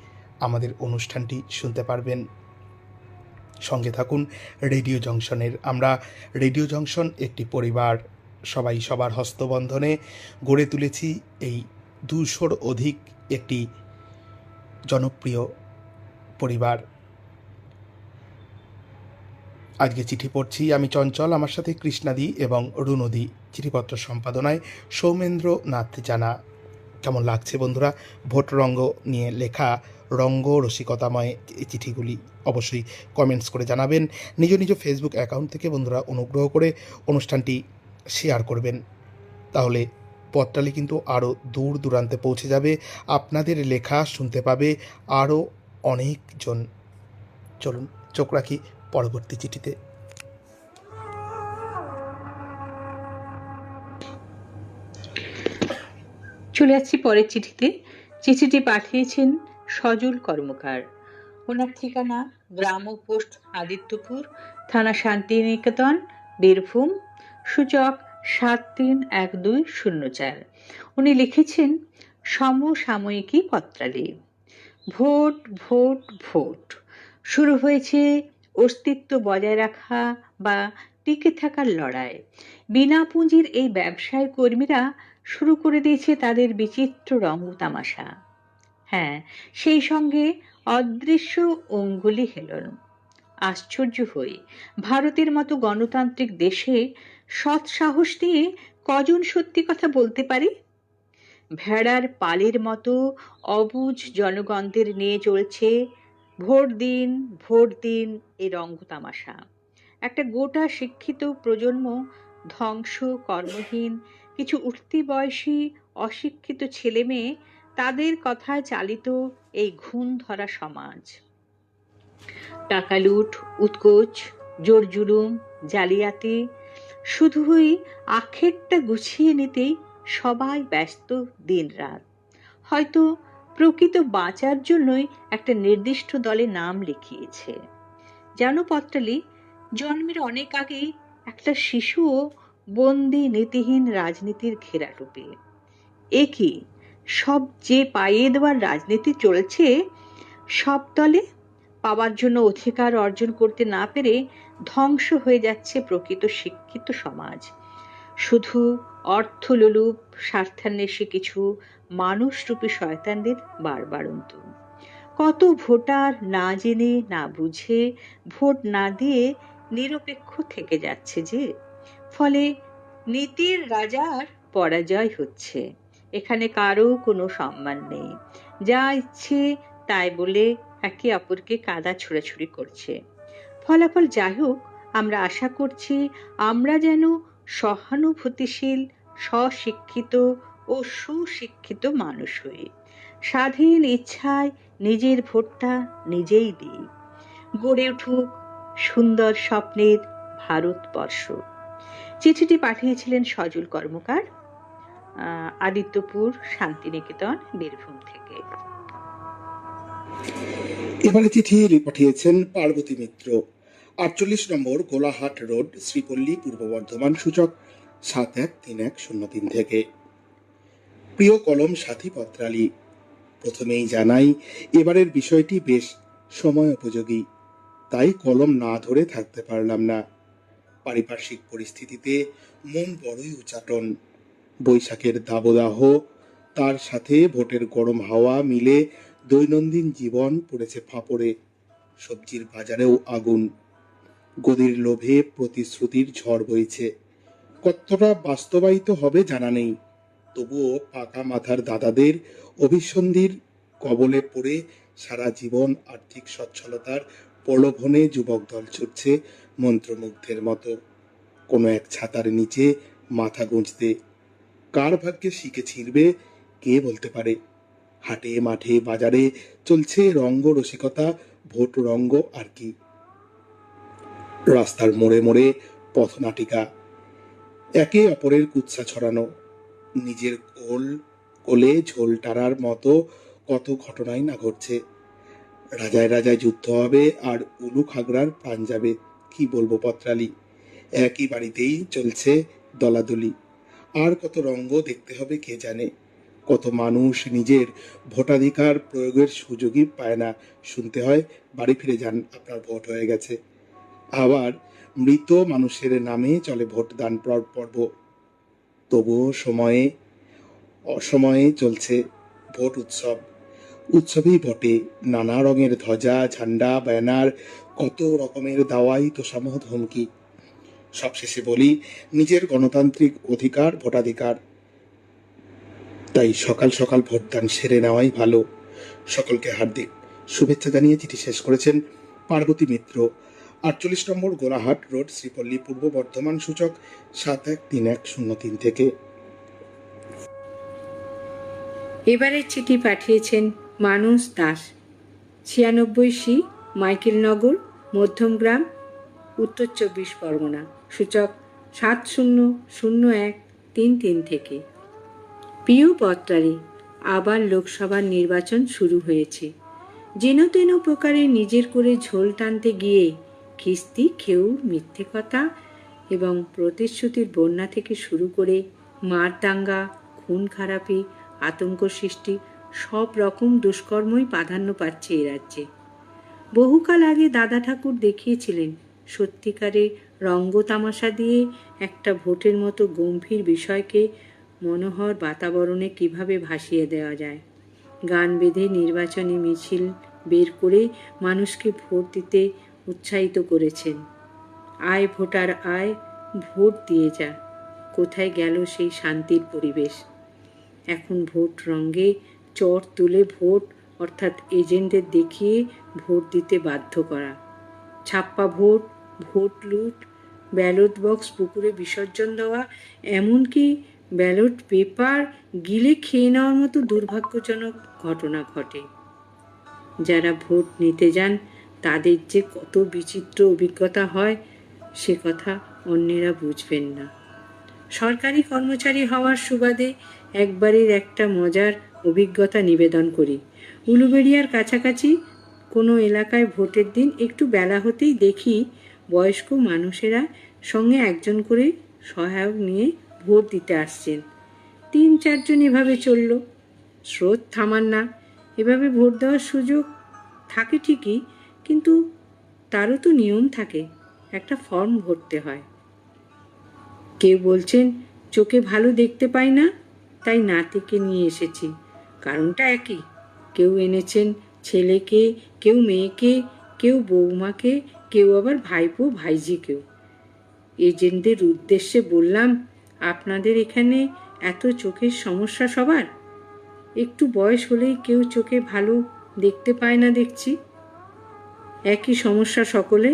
আমাদের অনুষ্ঠানটি শুনতে পারবেন। সঙ্গে থাকুন রেডিও জংশনের। আমরা রেডিও জংশন একটি পরিবার, সবাই সবার হস্তবন্ধনে গড়ে তুলেছি এই 200-র অধিক একটি জনপ্রিয় পরিবার। আজকে চিঠি পড়ছি আমি চঞ্চল, আমার সাথে কৃষ্ণাদি এবং রুনদি। চিঠিপত্র সম্পাদনায় সৌমেন্দ্রনাথ জানা। কেমন লাগছে বন্ধুরা ভোট রঙ্গ নিয়ে লেখা রঙ্গ রসিকতাময় এই চিঠিগুলি? অবশ্যই কমেন্টস করে জানাবেন। নিজ নিজ ফেসবুক অ্যাকাউন্ট থেকে বন্ধুরা অনুগ্রহ করে অনুষ্ঠানটি শেয়ার করবেন, তাহলে পত্রালি কিন্তু আরও দূর দূরান্তে পৌঁছে যাবে, আপনাদের লেখা শুনতে পাবে আরও অনেকজন। চলুন চোখ রাখি পরবর্তী চিঠিতে। চলে যাচ্ছি পরের চিঠিতে। চিঠিটি পাঠিয়েছেন সজল কর্মকার। ওনার ঠিকানা গ্রাম পোস্ট আদিত্যপুর, থানা শান্তিনিকেতন, বীরভূম, সূচক 731204। উনি লিখেছেন সমসাময়িকী পত্রালি। ভোট ভোট ভোট শুরু হয়েছে অস্তিত্ব বজায় রাখা বা টিকে থাকার লড়াই। বিনা পুঁজির এই ব্যবসায় কর্মীরা শুরু করে দিয়েছে তাদের বিচিত্র রঙ তামাশা। হ্যাঁ, সেই সঙ্গে অদৃশ্য অঙ্গুলি হেলন। আশ্চর্য হই, ভারতের মতো গণতান্ত্রিক দেশে সৎ সাহস নিয়ে কজন সত্যি কথা বলতে পারে? ভেড়ার পালের মতো অবুঝ জনগণদের নিয়ে চলছে ভোট দিন ভোট দিন এই রঙ্গ তামাশা। একটা গোটা শিক্ষিত প্রজন্ম ধ্বংস, কর্মহীন কিছু উঠতি বয়সী অশিক্ষিত ছেলে মেয়ে, তাদের কথায় চালিত এই ঘুণ ধরা সমাজ। টাকা লুট, উৎকোচ, জোর জুলুম, জালিয়াতি, শুধুই আখেরটা গুছিয়ে নিতেই সবাই ব্যস্ত দিন রাত। হয়তো প্রকৃত বাঁচার জন্যই একটা নির্দিষ্ট দলে নাম লিখিয়েছে। জানো পত্রালি, জন্মের অনেক আগেই একটা শিশুও বন্দি নীতিহীন রাজনীতির ঘেরাটোপে। এ কি সব যে পাইয়ে দেওয়ার রাজনীতি চলছে, সব দলে পাওয়ার জন্য অধিকার অর্জন করতে না পেরে ধ্বংস হয়ে যাচ্ছে প্রকৃত শিক্ষিত সমাজ। শুধু অর্থলোলুপ স্বার্থান্বেষী কিছু মানুষরূপী শয়তানদের বাড়বাড়ন্ত। কত ভোটার না জেনে না বুঝে ভোট না দিয়ে নিরপেক্ষ থেকে যাচ্ছে যে, ফলে নীতির রাজার পরাজয় হচ্ছে। এখানে কারো কোনো সম্মান নেই, যা ইচ্ছে তাই বলে একে অপরকে কাদা ছোড়াছুড়ি করছে। ফলাফল যাই হোক, আমরা আশা করছি আমরা যেন সহানুভূতিশীল, স্বশিক্ষিত ও সুশিক্ষিত মানুষ হই, স্বাধীন ইচ্ছায় নিজের ভোটটা নিজেই দিই। গড়ে উঠুক সুন্দর স্বপ্নের ভারতবর্ষ। চিঠিটি পাঠিয়েছিলেন সজল কর্মকার, আদিত্যপুর, শান্তিনিকেতন, বীরভূম থেকে। এবারে চিঠি পাঠিয়েছেন পার্বতী মিত্র। 48 নম্বর গোলাহাট রোড, শ্রীপল্লী, পূর্ব বর্ধমান, সূচক 713103 থেকে। প্রিয় কলম সাথী পত্রালী, প্রথমেই জানাই এবারের বিষয়টি বেশ সময় উপযোগী, তাই কলম না ধরে থাকতে পারলাম না। পারিপার্শ্বিক পরিস্থিতিতে মন বড়ই উচাটন। বৈশাখের দাবদাহ, তার সাথে ভোটের গরম হাওয়া মিলে দৈনন্দিন জীবন পড়েছে ফাঁপড়ে। সবজির বাজারেও আগুন। গদির লোভে প্রতিশ্রুতির ঝড় বইছে, কতটা বাস্তবায়িত হবে জানা নেই। তবুও পাকা মাথার দাদাদের অভিসন্ধির কবলে পড়ে সারা জীবন আর্থিক সচ্ছলতার প্রলোভনে যুবক দল ছুটছে মন্ত্রমুগ্ধের মতো কোনো এক ছাতার নিচে মাথা গুঁজতে। কার ভাগ্যে শিখে ছিঁড়বে কে বলতে পারে। হাটে মাঠে বাজারে চলছে রঙ্গ রসিকতা, ভোট রঙ্গ আর কি। রাস্তার মোড়ে মোড়ে পথনাটিকা, একে অপরের কুৎসা ছড়ানো, নিজের কোলে ঝোল টানার মতো কত ঘটনাই না ঘটছে। রাজায় রাজায় যুদ্ধ হবে আর উলু খাগড়ার প্রাণ যাবে, কি বলবো পত্রালী। একই বাড়িতেই চলছে দলাদলি, আর কত রঙ্গ দেখতে হবে কে জানে। কত মানুষ নিজের ভোটাধিকার প্রয়োগের সুযোগই পায় না, শুনতে হয় বাড়ি ফিরে যান, আপনার ভোট হয়ে গেছে। আবার মৃত মানুষের নামে চলে ভোটদান পর্ব। তবুও অসময়ে চলছে ভোট উৎসব। উৎসবেই বটে, নানা রঙের ধ্বজা, ঝান্ডা, ব্যানার, কত রকমের দাওয়াই তোষামোহ ধমকি। সবশেষে বলি, নিজের গণতান্ত্রিক অধিকার ভোটাধিকার, তাই সকাল সকাল ভোটদান সেরে নেওয়াই ভালো। সকলকে হার্দিক শুভেচ্ছা জানিয়ে চিঠি শেষ করেছেন পার্বতী মিত্র, 48 নম্বর গোলাহাট রোড, শ্রীপল্লী, পূর্ব বর্ধমান, সূচক 713103 থেকে। এবারের চিঠি পাঠিয়েছেন মানুষ দাস, 96 মাইকেলনগর, মধ্যমগ্রাম, উত্তর 24 পরগনা, সূচক 700133 থেকে। প্রিয় পত্রালী, আবার লোকসভার নির্বাচন শুরু হয়েছে। যেন তেন প্রকারে নিজের করে ঝোল টানতে গিয়ে খিস্তি, খেউ, মিথ্যে কথা এবং প্রতিশ্রুতির বন্যা থেকে শুরু করে মার দাঙ্গা, খুন খারাপি, আতঙ্ক সৃষ্টি সব রকম দুষ্কর্মই প্রাধান্য পাচ্ছে এ রাজ্যে। বহুকাল আগে দাদা ঠাকুর দেখিয়েছিলেন সত্যিকারে রঙ্গ তামাশা দিয়ে একটা ভোটের মতো গম্ভীর বিষয়কে মনোহর বাতাবরণে কিভাবে ভাসিয়ে দেওয়া যায়। গান বেঁধে নির্বাচনী মিছিল বের করে মানুষকে ভোট দিতে উৎসাহিত করেছেন। আয় ভোটার আয়, ভোট দিয়ে যা। কোথায় গেল সেই শান্তির পরিবেশ? এখন ভোট রঙ্গে চট তুলে ভোট, অর্থাৎ এজেন্টদের দেখিয়ে ভোট দিতে বাধ্য করা, ছাপ্পা ভোট, ভোট লুট, ব্যালট বক্স পুকুরে বিসর্জন দেওয়া, এমনকি ব্যালট পেপার গিলে খেয়ে নেওয়ার মতো দুর্ভাগ্যজনক ঘটনা ঘটে। যারা ভোট নিতে যান তাদের যে কত বিচিত্র অভিজ্ঞতা হয় সে কথা অন্যেরা বুঝবেন না। সরকারি কর্মচারী হওয়ার সুবাদে একবারের একটা মজার অভিজ্ঞতা নিবেদন করি। উলুবেড়িয়ার কাছাকাছি কোনো এলাকায় ভোটের দিন একটু বেলা হতেই দেখি বয়স্ক মানুষেরা সঙ্গে একজন করে সহায়ক নিয়ে ভোট দিতে আসছেন। 3-4 জন এভাবে চলল। স্রোত থামান না। এভাবে ভোট দেওয়ার সুযোগ থাকে ঠিকই, কিন্তু তারও তো নিয়ম থাকে, একটা ফর্ম ভরতে হয়। কেউ বলছেন চোখে ভালো দেখতে পাই না, তাই নাতিকে নিয়ে এসেছি। কারণটা একই। কেউ এনেছেন ছেলেকে, কেউ মেয়েকে, কেউ বৌমাকে, কেউ আবার ভাইপো ভাইঝিকেও। এজেন্টদের উদ্দেশ্যে বললাম, আপনাদের এখানে এত চোখের সমস্যা সবার? একটু বয়স হলেই কেউ চোখে ভালো দেখতে পায় না দেখছি। একই সমস্যা সকলে,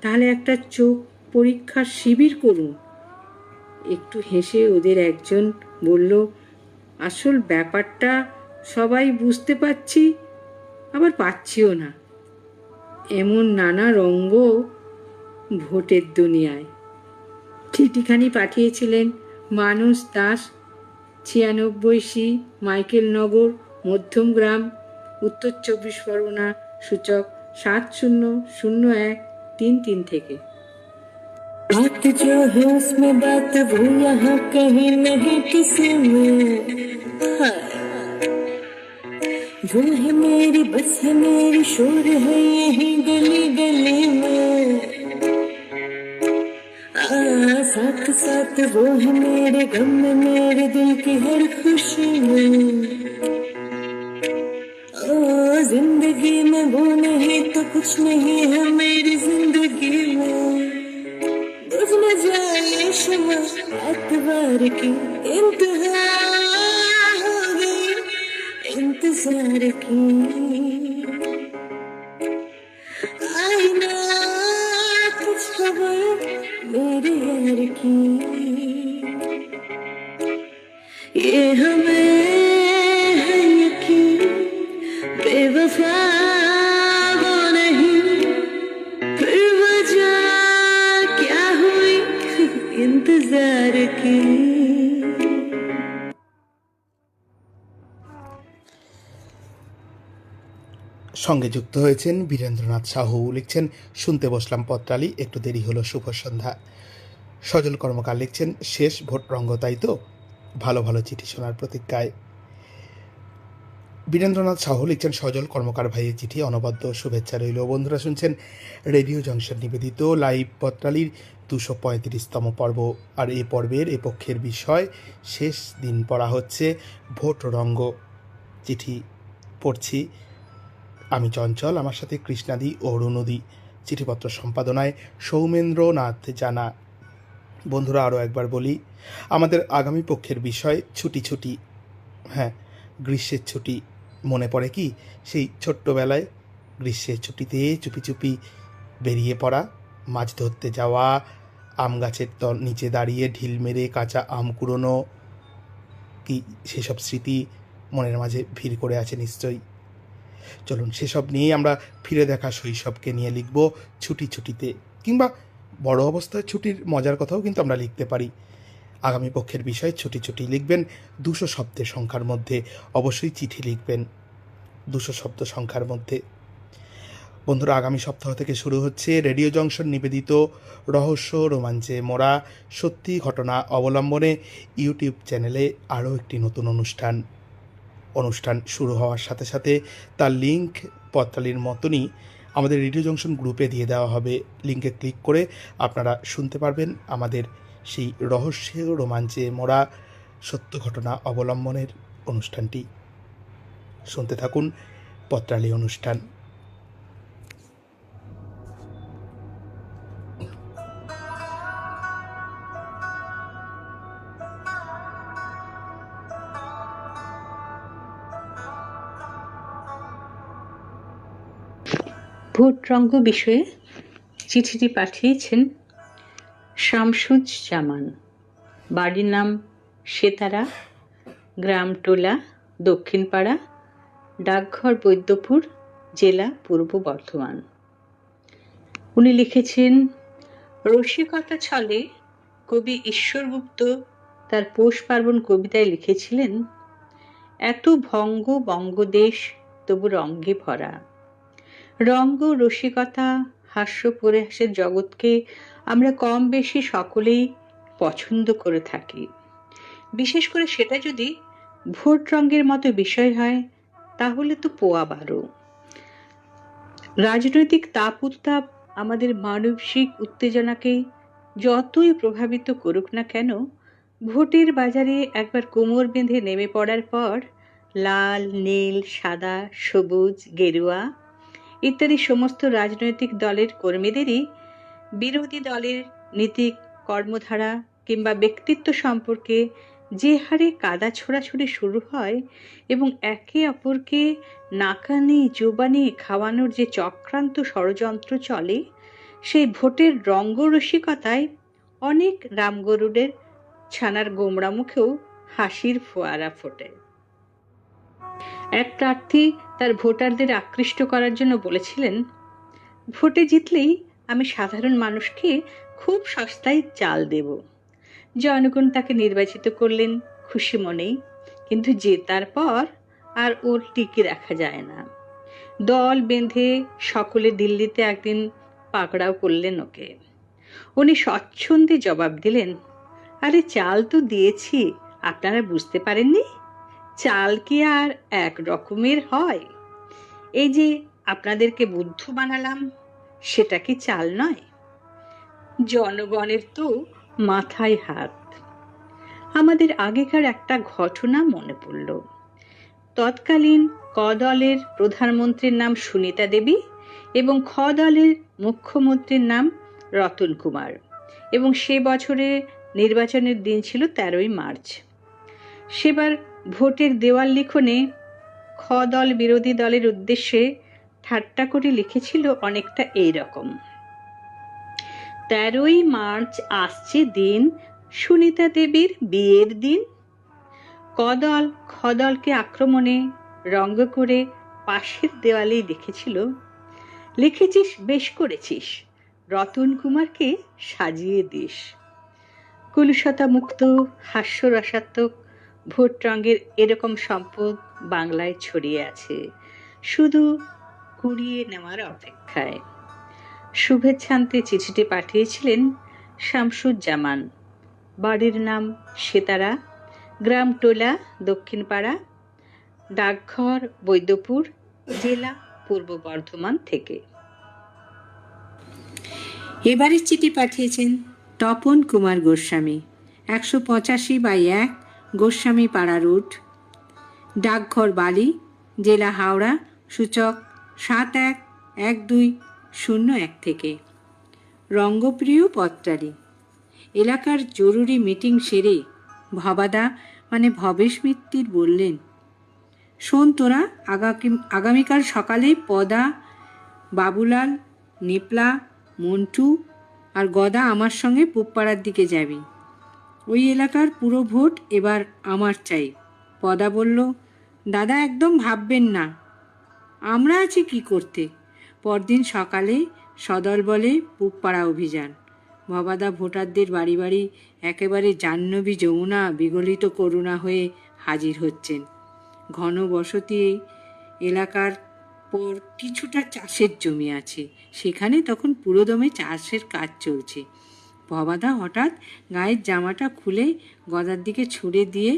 তাহলে একটা চোখ পরীক্ষার শিবির করুন। একটু হেসে ওদের একজন বলল, আসল ব্যাপারটা সবাই বুঝতে পারছি, আবার পাচ্ছিও না। এমন নানা রঙ্গ ভোটের দুনিয়ায়। চিঠিখানি পাঠিয়েছিলেন মানুষ দাস, 96 মাইকেলনগর, মধ্যমগ্রাম, উত্তর 24 পরগনা, সূচক 7001 3 থেকে। बात जो है उसमें बात वो यहाँ कहीं नहीं किसी में, हाँ। वो है मेरी बस है मेरी शोर है यही गली गली में, साथ साथ वो है मेरे गम में मेरे दिल की हर खुशी में। ओ जिंदगी में वो नहीं तो कुछ नहीं है मेरी जिंदगी में। बुझ न जाए शम्मा एतबार की इंतहा हो गई इंतजार की। आई ना कुछ खबर मेरे यार की, ये हमें है यकीन बेवफा वो नहीं, फिर वजह क्या हुई इंतजार की। সঙ্গে যুক্ত হয়েছেন বীরেন্দ্রনাথ সাহু, লিখছেন শুনতে বসলাম পত্রালি, একটু দেরি হলো, শুভ সন্ধ্যা। সজল কর্মকার লিখছেন শেষ ভোট রঙ্গ, তাই তো, ভালো ভালো চিঠি শোনার প্রতিজ্ঞায়। বীরেন্দ্রনাথ সাহু লিখছেন সজল কর্মকার ভাইয়ের চিঠি অনবদ্য শুভেচ্ছা রইল। বন্ধুরা শুনছেন রেডিও জংশন নিবেদিত লাইভ পত্রালির 235তম পর্ব। আর এই পর্বের এ পক্ষের বিষয় শেষ দিন পড়া হচ্ছে ভোট রঙ্গ। চিঠি পড়ছি আমি চঞ্চল, আমার সাথে কৃষ্ণাদি ও অরুণদি। চিঠিপত্র সম্পাদনায় সৌমেন্দ্রনাথ জানা। বন্ধুরা আরও একবার বলি, আমাদের আগামী পক্ষের বিষয় ছুটি ছুটি। হ্যাঁ, গ্রীষ্মের ছুটি মনে পড়ে কি? সেই ছোট্টবেলায় গ্রীষ্মের ছুটিতে চুপি চুপি বেরিয়ে পড়া, মাছ ধরতে যাওয়া, আম গাছের নিচে দাঁড়িয়ে ঢিল মেরে কাঁচা আম কুড়োনো, কি সেসব স্মৃতি মনের মাঝে ভিড় করে আছে নিশ্চয়ই। চলুন সেসব নিয়েই আমরা ফিরে দেখা শৈশবকে নিয়ে লিখব ছুটি ছুটিতে, কিংবা বড় অবস্থায় ছুটির মজার কথাও কিন্তু আমরা লিখতে পারি। আগামী পক্ষের বিষয় ছুটি ছুটি লিখবেন 200 শব্দের সংখ্যার মধ্যে। অবশ্যই চিঠি লিখবেন 200 শব্দ সংখ্যার মধ্যে। বন্ধুরা আগামী সপ্তাহ থেকে শুরু হচ্ছে রেডিও জংশন নিবেদিত রহস্য রোমাঞ্চে মোড়া সত্যি ঘটনা অবলম্বনে ইউটিউব চ্যানেলে আরও একটি নতুন অনুষ্ঠান শুরু হওয়ার সাথে সাথে তার লিঙ্ক পত্রালির মতনই আমাদের রেডিও জংশন গ্রুপে দিয়ে দেওয়া হবে। লিঙ্কে ক্লিক করে আপনারা শুনতে পারবেন আমাদের সেই রহস্য রোমাঞ্চে মোড়া সত্য ঘটনা অবলম্বনের অনুষ্ঠানটি। শুনতে থাকুন পত্রালি অনুষ্ঠান। ভোট রঙ্গ বিষয়ে চিঠিটি পাঠিয়েছেন শামসুজ্জামান, বাড়ির নাম সেতারা, গ্রাম টোলা দক্ষিণপাড়া, ডাকঘর বৈদ্যপুর, জেলা পূর্ব বর্ধমান। উনি লিখেছেন, রসিকতা ছলে কবি ঈশ্বরগুপ্ত তার পৌষ পার্বণ কবিতায় লিখেছিলেন, এত ভঙ্গ বঙ্গদেশ তবু রঙ্গে ভরা। রঙ্গ রসিকতা হাস্য পরিহাসের জগৎকে আমরা কম বেশি সকলেই পছন্দ করে থাকি। বিশেষ করে সেটা যদি ভোট রঙ্গের মতো বিষয় হয় তাহলে তো পোয়া 12। রাজনৈতিক তাপ উত্তাপ আমাদের মানসিক উত্তেজনাকে যতই প্রভাবিত করুক না কেন, ভোটের বাজারে একবার কোমর বেঁধে নেমে পড়ার পর লাল, নীল, সাদা, সবুজ, গেরুয়া ইত্যাদি সমস্ত রাজনৈতিক দলের কর্মীদেরই বিরোধী দলের নীতি, কর্মধারা কিংবা ব্যক্তিত্ব সম্পর্কে যে হারে কাদা ছোড়াছুড়ি শুরু হয় এবং একে অপরকে নাকানি জোবানি খাওয়ানোর যে চক্রান্ত ষড়যন্ত্র চলে, সেই ভোটের রঙ্গরসিকতায় অনেক রামগরুডের ছানার গোমড়া মুখেও হাসির ফোয়ারা ফোটে। এক প্রার্থী তার ভোটারদের আকৃষ্ট করার জন্য বলেছিলেন, ভোটে জিতলেই আমি সাধারণ মানুষকে খুব সস্তায় চাল দেব। জনগণ তাকে নির্বাচিত করলেন খুশি মনেই, কিন্তু জেতার পর আর ওর টিকে রাখা যায় না। দল বেঁধে সকলে দিল্লিতে একদিন পাকড়াও করলেন ওকে। উনি স্বচ্ছন্দে জবাব দিলেন, আরে চাল তো দিয়েছি, আপনারা বুঝতে পারেননি? চাল কি আর এক রকমের হয়? এই যে আপনাদেরকে বুদ্ধ বানালাম, সেটা কি চাল নয়? জনগণের তো মাথায় হাত। আমাদের আগেকার একটা ঘটনা মনে পড়ল। তৎকালীন ক দলের প্রধানমন্ত্রীর নাম সুনিতা দেবী এবং খ দলের মুখ্যমন্ত্রীর নাম রতন কুমার, এবং সে বছরে নির্বাচনের দিন ছিল 13ই মার্চ। সেবার ভোটের দেওয়াল লিখনে খ দল বিরোধী দলের উদ্দেশ্যে ঠাট্টা করে লিখেছিল অনেকটা এই রকম: 13ই মার্চ আসছে দিন, সুনিতা দেবীর বিয়ের দিন। কদল খদলকে আক্রমণে রঙ্গ করে পাশের দেওয়ালেই লিখেছিল, লিখেছিস বেশ করেছিস, রতন কুমারকে সাজিয়ে দিস। কুলুষতা মুক্ত হাস্যরসাত্মক ভোট রঙের এরকম সম্পদ বাংলায় ছড়িয়ে আছে, শুধু কুড়িয়ে নেওয়ার অপেক্ষায়। শুভেচ্ছান্তে চিঠিটি পাঠিয়েছিলেন শামসুজ্জামান, বাড়ির নাম সেতারা, গ্রাম টোলা দক্ষিণপাড়া, ডাকঘর বৈদ্যপুর, জেলা পূর্ব বর্ধমান থেকে। এবারের চিঠি পাঠিয়েছেন তপন কুমার গোস্বামী, 185/1 গোস্বামী পাড়া রুট, ডাকঘর বালি, জেলা হাওড়া, সূচক 711201 থেকে। রঙ্গপ্রিয় পত্রালী, এলাকার জরুরি মিটিং সেরে ভবাদা মানে ভবেশ মিত্তির বললেন, শোন তোরা, আগামীকাল সকালে পদা, বাবুলাল, নেপলা, মন্টু আর গদা আমার সঙ্গে পুবপাড়ার দিকে যাবি। ওই এলাকার পুরো ভোট এবার আমার চাই। পদা বলল, দাদা একদম ভাববেন না, আমরা আছি কি করতে। পরদিন সকালে সদল বলে পুবপাড়া অভিযান। ভবাদা ভোটারদের বাড়ি বাড়ি একেবারে জাহ্নবী যমুনা বিগলিত করুণা হয়ে হাজির হচ্ছেন। ঘন বসতি এলাকার পর কিছুটা চাষের জমি আছে, সেখানে তখন পুরোদমে চাষের কাজ চলছে। ভবাদা হঠাৎ গায়ের জামাটা খুলে গদার দিকে ছুঁড়ে দিয়ে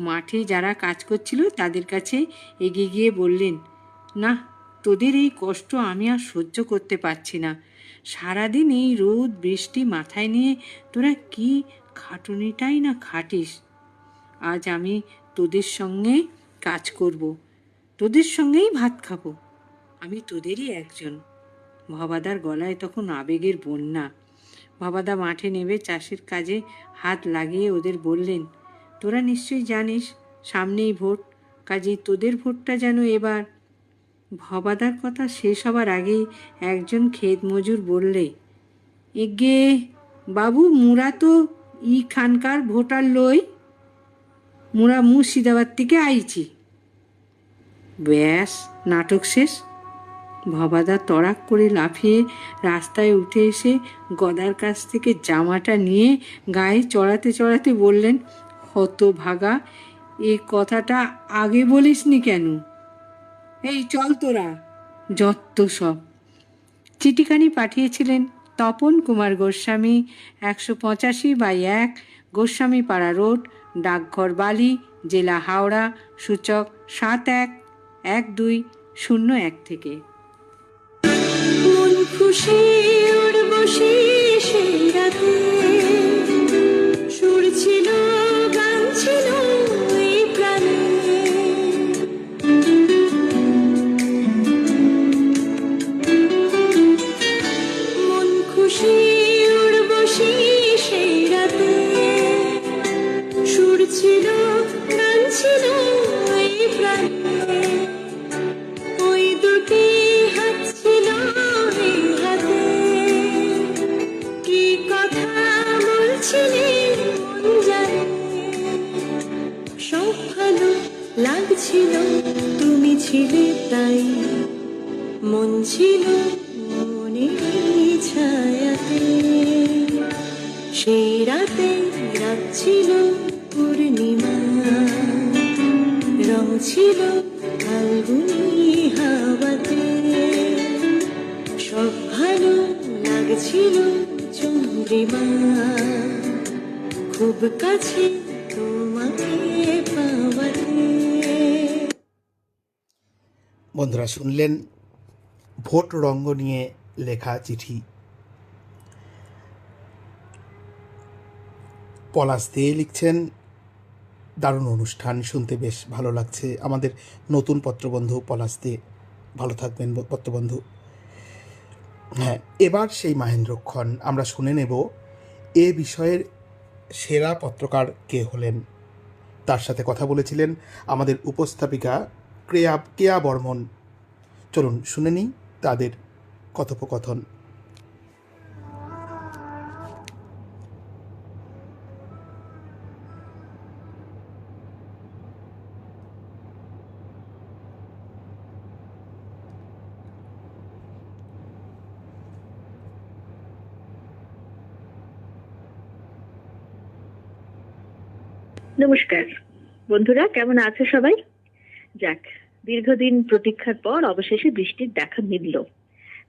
মাঠে যারা কাজ করছিল তাদের কাছে এগিয়ে গিয়ে বললেন, না, তোদের এই কষ্ট আমি আর সহ্য করতে পারছি না। সারাদিন এই রোদ বৃষ্টি মাথায় নিয়ে তোরা কি খাটুনিটাই না খাটিস। আজ আমি তোদের সঙ্গে কাজ করব, তোদের সঙ্গেই ভাত খাবো, আমি তোদেরই একজন। ভবাদার গলায় তখন আবেগের বন্যা। ভবাদা মাঠে নেমে চাষের কাজে হাত লাগিয়ে ওদের বললেন, তোরা নিশ্চয়ই জানিস সামনেই ভোট, কাজেই তোদের ভোটটা যেন এবার। ভবাদার কথা শেষ হবার আগেই একজন ক্ষেত মজুর বললে, এগে বাবু, মুরা তো ই খানকার ভোটার লই, মুরা মুর্শিদাবাদ থেকে আইছি। ব্যাস, নাটক শেষ। ভবাদা তড়াক করে লাফিয়ে রাস্তায় উঠে এসে গদার কাছ থেকে জামাটা নিয়ে গায়ে চড়াতে চড়াতে বললেন, হতভাগা, এ কথাটা আগে বলিসনি কেন? এই চল তোরা, যত সব। চিঠিখানি পাঠিয়েছিলেন তপন কুমার গোস্বামী, 185/1 গোস্বামী পাড়া রোড, ডাকঘর বালি, জেলা হাওড়া, সূচক 711201 থেকে। মন খুশি উর্বশী সেই রাতে, সুর ছিল গান ছিল এই প্রাণে। মন খুশি উর্বশী সেই রাতে, সুর ছিল গান ছিল এই প্রাণে। ওই দুটি হাত ছিল এই হাতে, কি কথা বলছিলে মন জানে। সব ভালো লাগছিল, তুমি ছিলে তাই, মন ছিল মনের ছায়াতে। সেই রাতে রাত ছিল পূর্ণিমা, রং ছিল ফাল্গুনি হাওয়াতে। সব ভালো লাগছিল চন্দ্রিমা, খুব কাছে তোমাকে পাওয়াতে। বন্ধুরা শুনলেন ভোট রঙ্গ নিয়ে লেখা চিঠি। পলাশ দে লিখছেন, দারুণ অনুষ্ঠান, শুনতে বেশ ভালো লাগছে। আমাদের নতুন পত্রবন্ধু পলাশ দে, ভালো থাকবেন পত্রবন্ধু। হ্যাঁ, এবার সেই মাহেন্দ্রক্ষণ আমরা শুনে নেব এ বিষয়ের সেরা পত্রকার কে হলেন। তার সাথে কথা বলেছিলেন আমাদের উপস্থাপিকা কেয়া বর্মন। চলুন শুনে নিই তাদের কথোপকথন। নমস্কার বন্ধুরা, কেমন আছো সবাই? যাক, দীর্ঘদিন প্রতীক্ষার পর অবশেষে বৃষ্টির দেখা মিলল।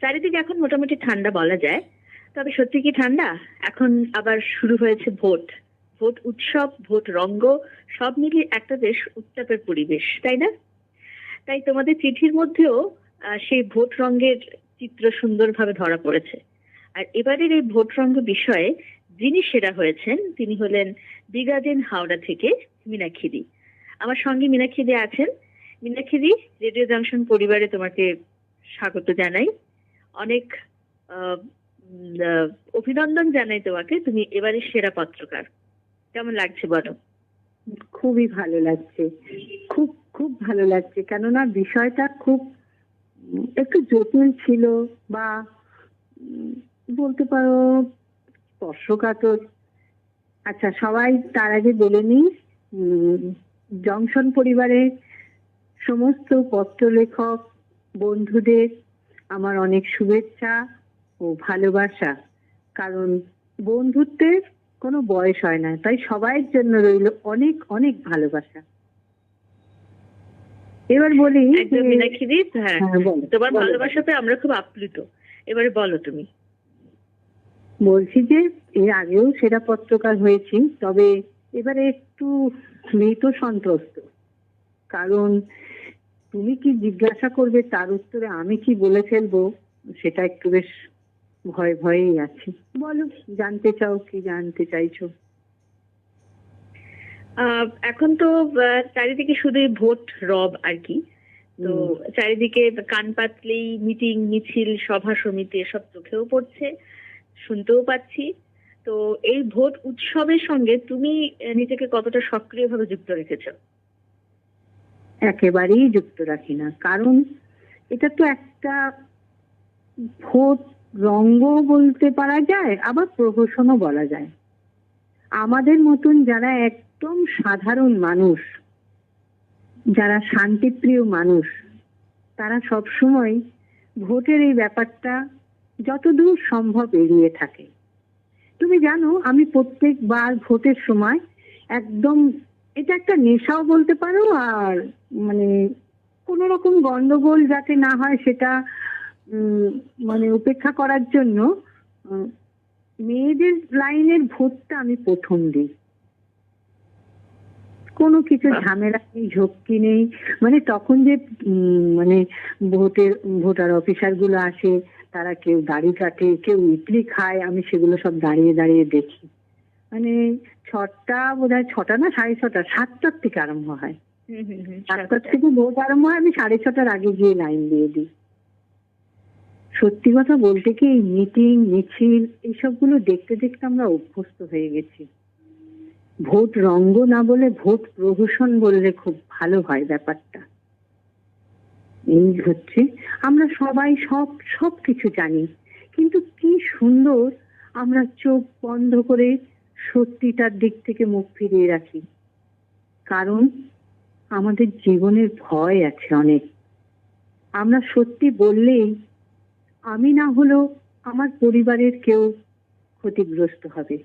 চারিদিকে এখন মোটামুটি ঠান্ডা বলা যায়। তবে সত্যি কি ঠান্ডা? এখন আবার শুরু হয়েছে ভোট, ভোট উৎসব, ভোট রঙ্গ, সব মিলিয়ে একটা বেশ উত্তাপের পরিবেশ, তাই না? তাই তোমাদের চিঠির মধ্যেও সেই ভোট রঙ্গের চিত্র সুন্দরভাবে ধরা পড়েছে। আর এবারের এই ভোট রঙ্গ বিষয়ে যিনি সেরা হয়েছেন তিনি হলেন বিগাজেন হাওড়া থেকে মীনাক্ষী। আমার সঙ্গে মীনাক্ষী আছেন। মীনাক্ষী, রেডিও জাংশন পরিবারে তোমাকে স্বাগত জানাই। অনেক অভিনন্দন জানাই তোমাকে, তুমি এবারে সেরা পত্রকার। কেমন লাগছে বলো? খুবই ভালো লাগছে, খুব খুব ভালো লাগছে। কেননা বিষয়টা খুব একটু জটিল ছিল, বা বলতে পারো স্পর্শকাতর। আচ্ছা, সবাই তার আগে বলে নিই, জংশন পরিবারের সমস্ত পত্রলেখক বন্ধুদের আমার অনেক শুভেচ্ছা ও ভালোবাসা। কারণ বন্ধুত্বের কোনো বয়স হয় না, তাই সবাইয়ের জন্য রইল অনেক অনেক ভালোবাসা। এবার বলি মীনাক্ষী, হ্যাঁ, তোমার ভালোবাসাতে আমরা খুব আপ্লুত। এবারে বলো তুমি। বলছি যে এর আগেও সেরা পত্রকার হয়েছি, তবে এবারে একটু মৃত সন্ত্রস্ত। কারণ তুমি কি জিজ্ঞাসা করবে তার উত্তরে আমি কি বলে ফেলবো, সেটা একটু বেশ ভয়ে ভয়েই আছি। বলো, জানতে চাও কি জানতে চাইছো? এখন তো চারিদিকে শুধুই ভোট রব আর কি। তো চারিদিকে কান পাতলেই মিটিং, মিছিল, সভা সমিতি এসব চোখেও পড়ছে, শুনতেও পাচ্ছি। তো এই ভোট উৎসবের সঙ্গে তুমি নিজেকে কতটা সক্রিয়ভাবে যুক্ত রেখেছো? একেবারেই যুক্ত রাখি না, কারণ এটা তো একটা ভোট রঙ্গ বলতে পারা যায়, আবার প্রহসনও বলা যায়। আমাদের মতন যারা একদম সাধারণ মানুষ, যারা শান্তিপ্রিয় মানুষ, তারা সবসময় ভোটের এই ব্যাপারটা যতদূর সম্ভব এড়িয়ে থাকে। তুমি জানো, আমি প্রত্যেকবার ভোটের সময় একদম, এটা একটা নেশাও বলতে পারো, আর মানে কোনো রকম গন্ডগোল যাতে না হয় সেটা মানে উপেক্ষা করার জন্য মেয়েদের লাইনের ভোটটা আমি প্রথম দিই। কোনো কিছু ঝামেলা নেই, ঝক্কি নেই। মানে তখন যে মানে ভোটার অফিসার গুলো আসে, তারা কেউ দাড়ি কাটে, কেউ ইডলি খায়, আমি সেগুলো সব দাঁড়িয়ে দাঁড়িয়ে দেখি। মানে 6টা, বোধহয় 6টা না 6:30, 7টার থেকে আরম্ভ হয়। 7টার থেকে ভোট আরম্ভ হয়, আমি 6:30টার আগে গিয়ে লাইন দিয়ে দিই। সত্যি কথা বলতে কি, এই মিটিং, মিছিল এইসবগুলো দেখতে দেখতে আমরা অভ্যস্ত হয়ে গেছি। ভোট রঙ্গ না বলে ভোট প্রহসন বললে খুব ভালো হয় ব্যাপারটা। এই হচ্ছে, আমরা সবাই সব কিছু জানি, কিন্তু কি সুন্দর আমরা চোখ বন্ধ করে সত্যিটার দিক থেকে মুখ ফিরিয়ে রাখি। কারণ আমাদের জীবনের ভয় আছে অনেক। আমরা সত্যি বললেই আমি না হলেও আমার পরিবারের কেউ ক্ষতিগ্রস্ত হবে।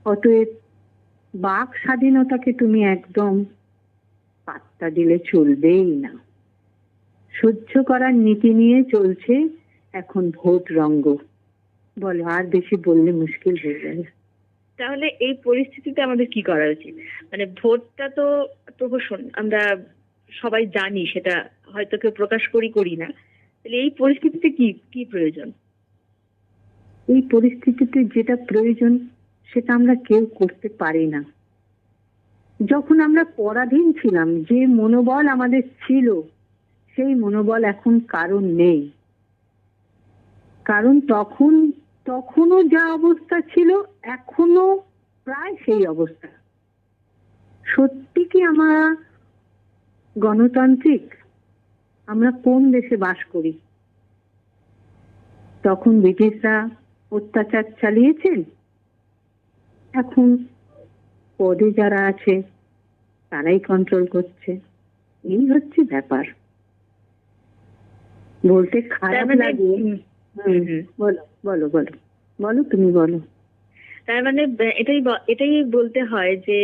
অতএব বাক স্বাধীনতাকে তুমি একদম পাত্তা দিলে চলবেই না। সহ্য করার নীতি নিয়ে চলছে এখন ভোট রঙ্গ। বলো, আর বেশি বললে মুশকিল হয়ে যাবে। তাহলে এই পরিস্থিতিতে আমাদের কি করা উচিত? মানে ভোটটা তো প্রহসন, আমরা সবাই জানি, সেটা হয়তো কেউ প্রকাশ করি না। তাহলে এই পরিস্থিতিতে কি কি প্রয়োজন? এই পরিস্থিতিতে যেটা প্রয়োজন সেটা আমরা কেউ করতে পারি না। যখন আমরা পরাধীন ছিলাম, যে মনোবল আমাদের ছিল, সেই মনোবল এখন কারণ নেই। কারণ তখনও যা অবস্থা ছিল, এখনো প্রায় সেই অবস্থা। সত্যি কি আমরা গণতান্ত্রিক? আমরা কোন দেশে বাস করি? তখন ব্রিটিশরা অত্যাচার চালিয়েছেন, এখন পদে যারা আছে তারাই কন্ট্রোল করছে। এই হচ্ছে ব্যাপার। বলতে খারাপ মানে লাগে। বলো বলো বলো বলো, তুমি বলো। তার মানে এটাই বলতে হয় যে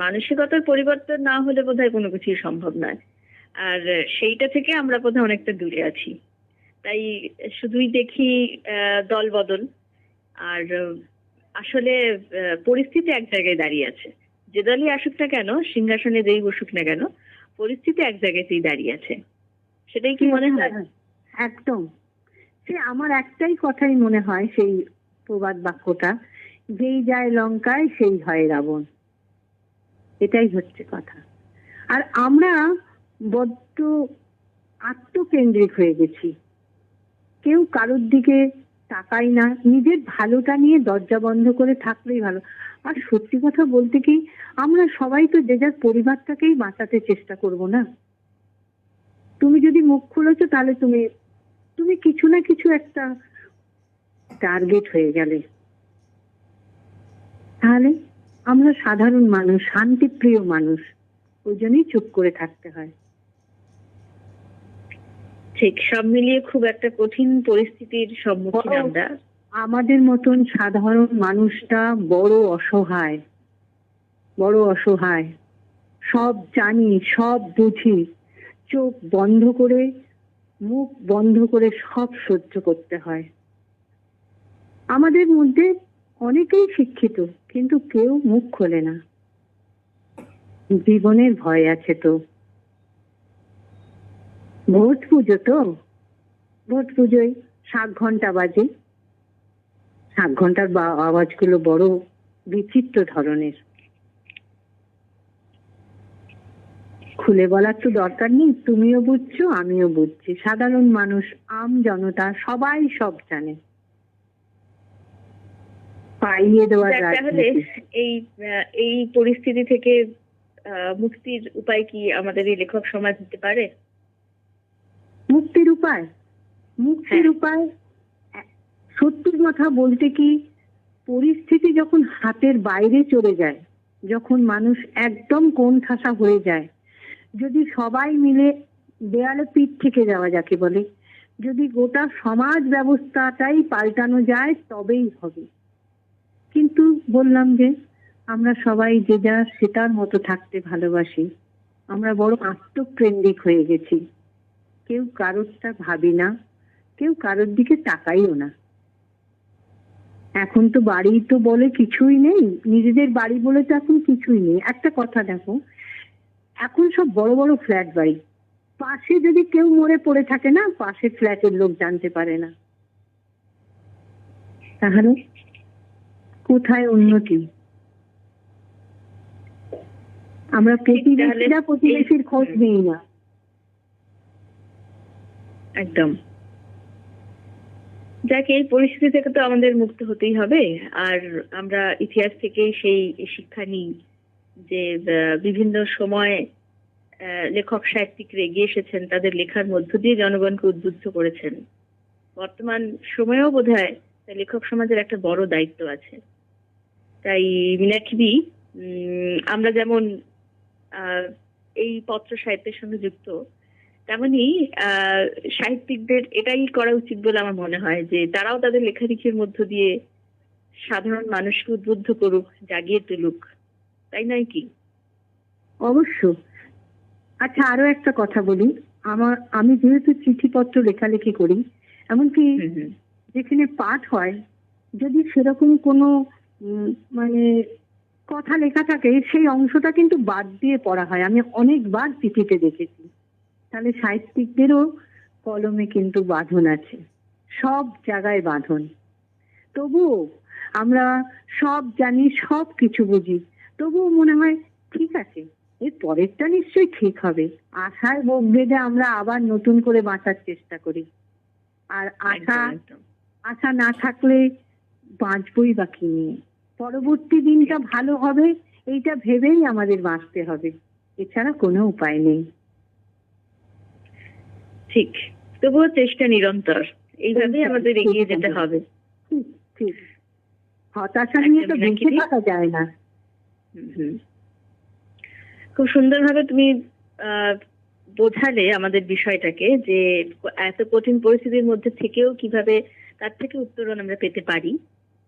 মানসিকতার পরিবর্তন না হলে বোধহয় কোনো কিছুই সম্ভব নয়। আর সেইটা থেকে আমরা বোধহয় অনেকটা দূরে আছি। তাই শুধুই দেখি দল বদল। আর আসলে পরিস্থিতি এক জায়গায় দাঁড়িয়ে আছে। যে দলই আসুক না কেন, সিংহাসনে যেই বসুক না কেন, পরিস্থিতি এক জায়গাতেই দাঁড়িয়ে আছে। সেটাই কি মনে হয়? একদম। সে আমার একটাই কথাই মনে হয়, সেই প্রবাদ বাক্যটা, যেই যায় লঙ্কায় সেই হয় রাবণ। এটাই হচ্ছে কথা। আর আমরা বড্ড আত্মকেন্দ্রিক হয়ে গেছি। কেউ কারোর দিকে তাকাই না, নিজের ভালোটা নিয়ে দরজা বন্ধ করে থাকলেই ভালো। আর সত্যি কথা বলতে কি, আমরা সবাই তো যে যার পরিবারটাকেই বাঁচাতে চেষ্টা করব না? তুমি যদি মুখ খুলেছো তাহলে তুমি কিছু না কিছু একটা টার্গেট হয়ে গেলে। তাহলে আমরা সাধারণ মানুষ, শান্তিপ্রিয় মানুষ, ওই জন্যই চুপ করে থাকতে হয়। ঠিক, সব মিলিয়ে খুব একটা কঠিন পরিস্থিতির সম্মুখীন আমরা। আমাদের মতন সাধারণ মানুষটা বড় অসহায়, বড় অসহায়। সব জানি, সব বুঝি, চোখ বন্ধ করে, মুখ বন্ধ করে সব সহ্য করতে হয়। আমাদের মধ্যে অনেকেই শিক্ষিত, কিন্তু কেউ মুখ খোলে না। জীবনের ভয় আছে তো। ভোট পুজোয় শাক ঘন্টা বাজে। শাক ঘন্টার আওয়াজগুলো বড় বিচিত্র ধরনের। খুলে বলার তো দরকার নেই, তুমিও বুঝছো, আমিও বুঝছি। সাধারণ মানুষ, আম জনতা সবাই সব জানে। পাইয়ে দেওয়ার তাহলে এই পরিস্থিতি থেকে মুক্তির উপায় কি আমাদের এই লেখক সমাজ দিতে পারে? মুক্তির উপায় সত্যি কথা বলতে কি, পরিস্থিতি যখন হাতের বাইরে চলে যায়, যখন মানুষ একদম কোণঠাসা হয়ে যায়, যদি সবাই মিলে দেয়ালে পিঠ থেকে যাওয়া যাকে বলে, যদি গোটা সমাজ ব্যবস্থাটাই পাল্টানো যায় তবেই হবে। কিন্তু বললাম যে আমরা সবাই যে যার সেটার মতো থাকতে ভালোবাসি। আমরা বড় আত্মকেন্দ্রিক হয়ে গেছি। কেউ কারোরটা ভাবি না, কেউ কারোর দিকে তাকাইও না। এখন তো বাড়ি তো বলে কিছুই নেই, নিজেদের বাড়ি বলে তো এখন কিছুই নেই। একটা কথা দেখো, এখন সব বড় বড় ফ্ল্যাট বাড়ি। পাশে যদি কেউ মরে পড়ে থাকে না, পাশে ফ্ল্যাটের লোক জানতে পারে না। তাহলে কোথায় উন্নতি? আমরা প্রতিবেশীর খোঁজ নিই না। একদম। যাক, এই পরিস্থিতি থেকে তো আমাদের মুক্ত হতেই হবে। আর আমরা ইতিহাস থেকে সেই শিক্ষা নিই যে বিভিন্ন সময় লেখক সাহিত্যিকরা এগিয়ে এসেছেন, তাদের লেখার মধ্য দিয়ে জনগণকে উদ্বুদ্ধ করেছেন। বর্তমান সময়েও বোধহয় লেখক সমাজের একটা বড় দায়িত্ব আছে। তাই মীনাক্ষী, আমরা যেমন এই পত্র সাহিত্যের সঙ্গে যুক্ত, তেমনি সাহিত্যিকদের এটাই করা উচিত বলে আমার মনে হয়, যে তারাও তাদের লেখালেখির মধ্য দিয়ে সাধারণ মানুষকে উদ্বুদ্ধ করুক, জাগিয়ে তুলুক, তাই নয় কি? অবশ্য। আচ্ছা, আরো একটা কথা বলি। আমি যেহেতু চিঠিপত্র লেখালেখি করি, এমনকি যেখানে পাঠ হয় যদি সেরকম কোনো মানে কথা লেখা থাকে, সেই অংশটা কিন্তু বাদ দিয়ে পড়া হয়। আমি অনেকবার চিঠিতে দেখেছি। তাহলে সাহিত্যিকদেরও কলমে কিন্তু বাঁধন আছে, সব জায়গায় বাঁধন। তবুও আমরা সব জানি, সব কিছু বুঝি, তবুও মনে হয় ঠিক আছে, এর পরেরটা নিশ্চয়ই ঠিক হবে। আশায় বুক বেঁধে আমরা আবার নতুন করে বাঁচার চেষ্টা করি। আর আশা না থাকলে বাঁচবই বা কি নিয়ে? পরবর্তী দিনটা ভালো হবে এইটা ভেবেই আমাদের বাঁচতে হবে, এছাড়া কোনো উপায় নেই। ঠিক, তবুও চেষ্টা নিরন্তর, এইভাবেই আমাদের এগিয়ে যেতে হবে। ঠিক ঠিক, হতাশা নিয়ে তো বেঁচে থাকা যায় না। খুব সুন্দরভাবে তুমি বোঝালে আমাদের বিষয়টাকে, যে এত কঠিন পরিস্থিতির মধ্যে থেকেও কিভাবে তার থেকে উত্তরণ আমরা পেতে পারি।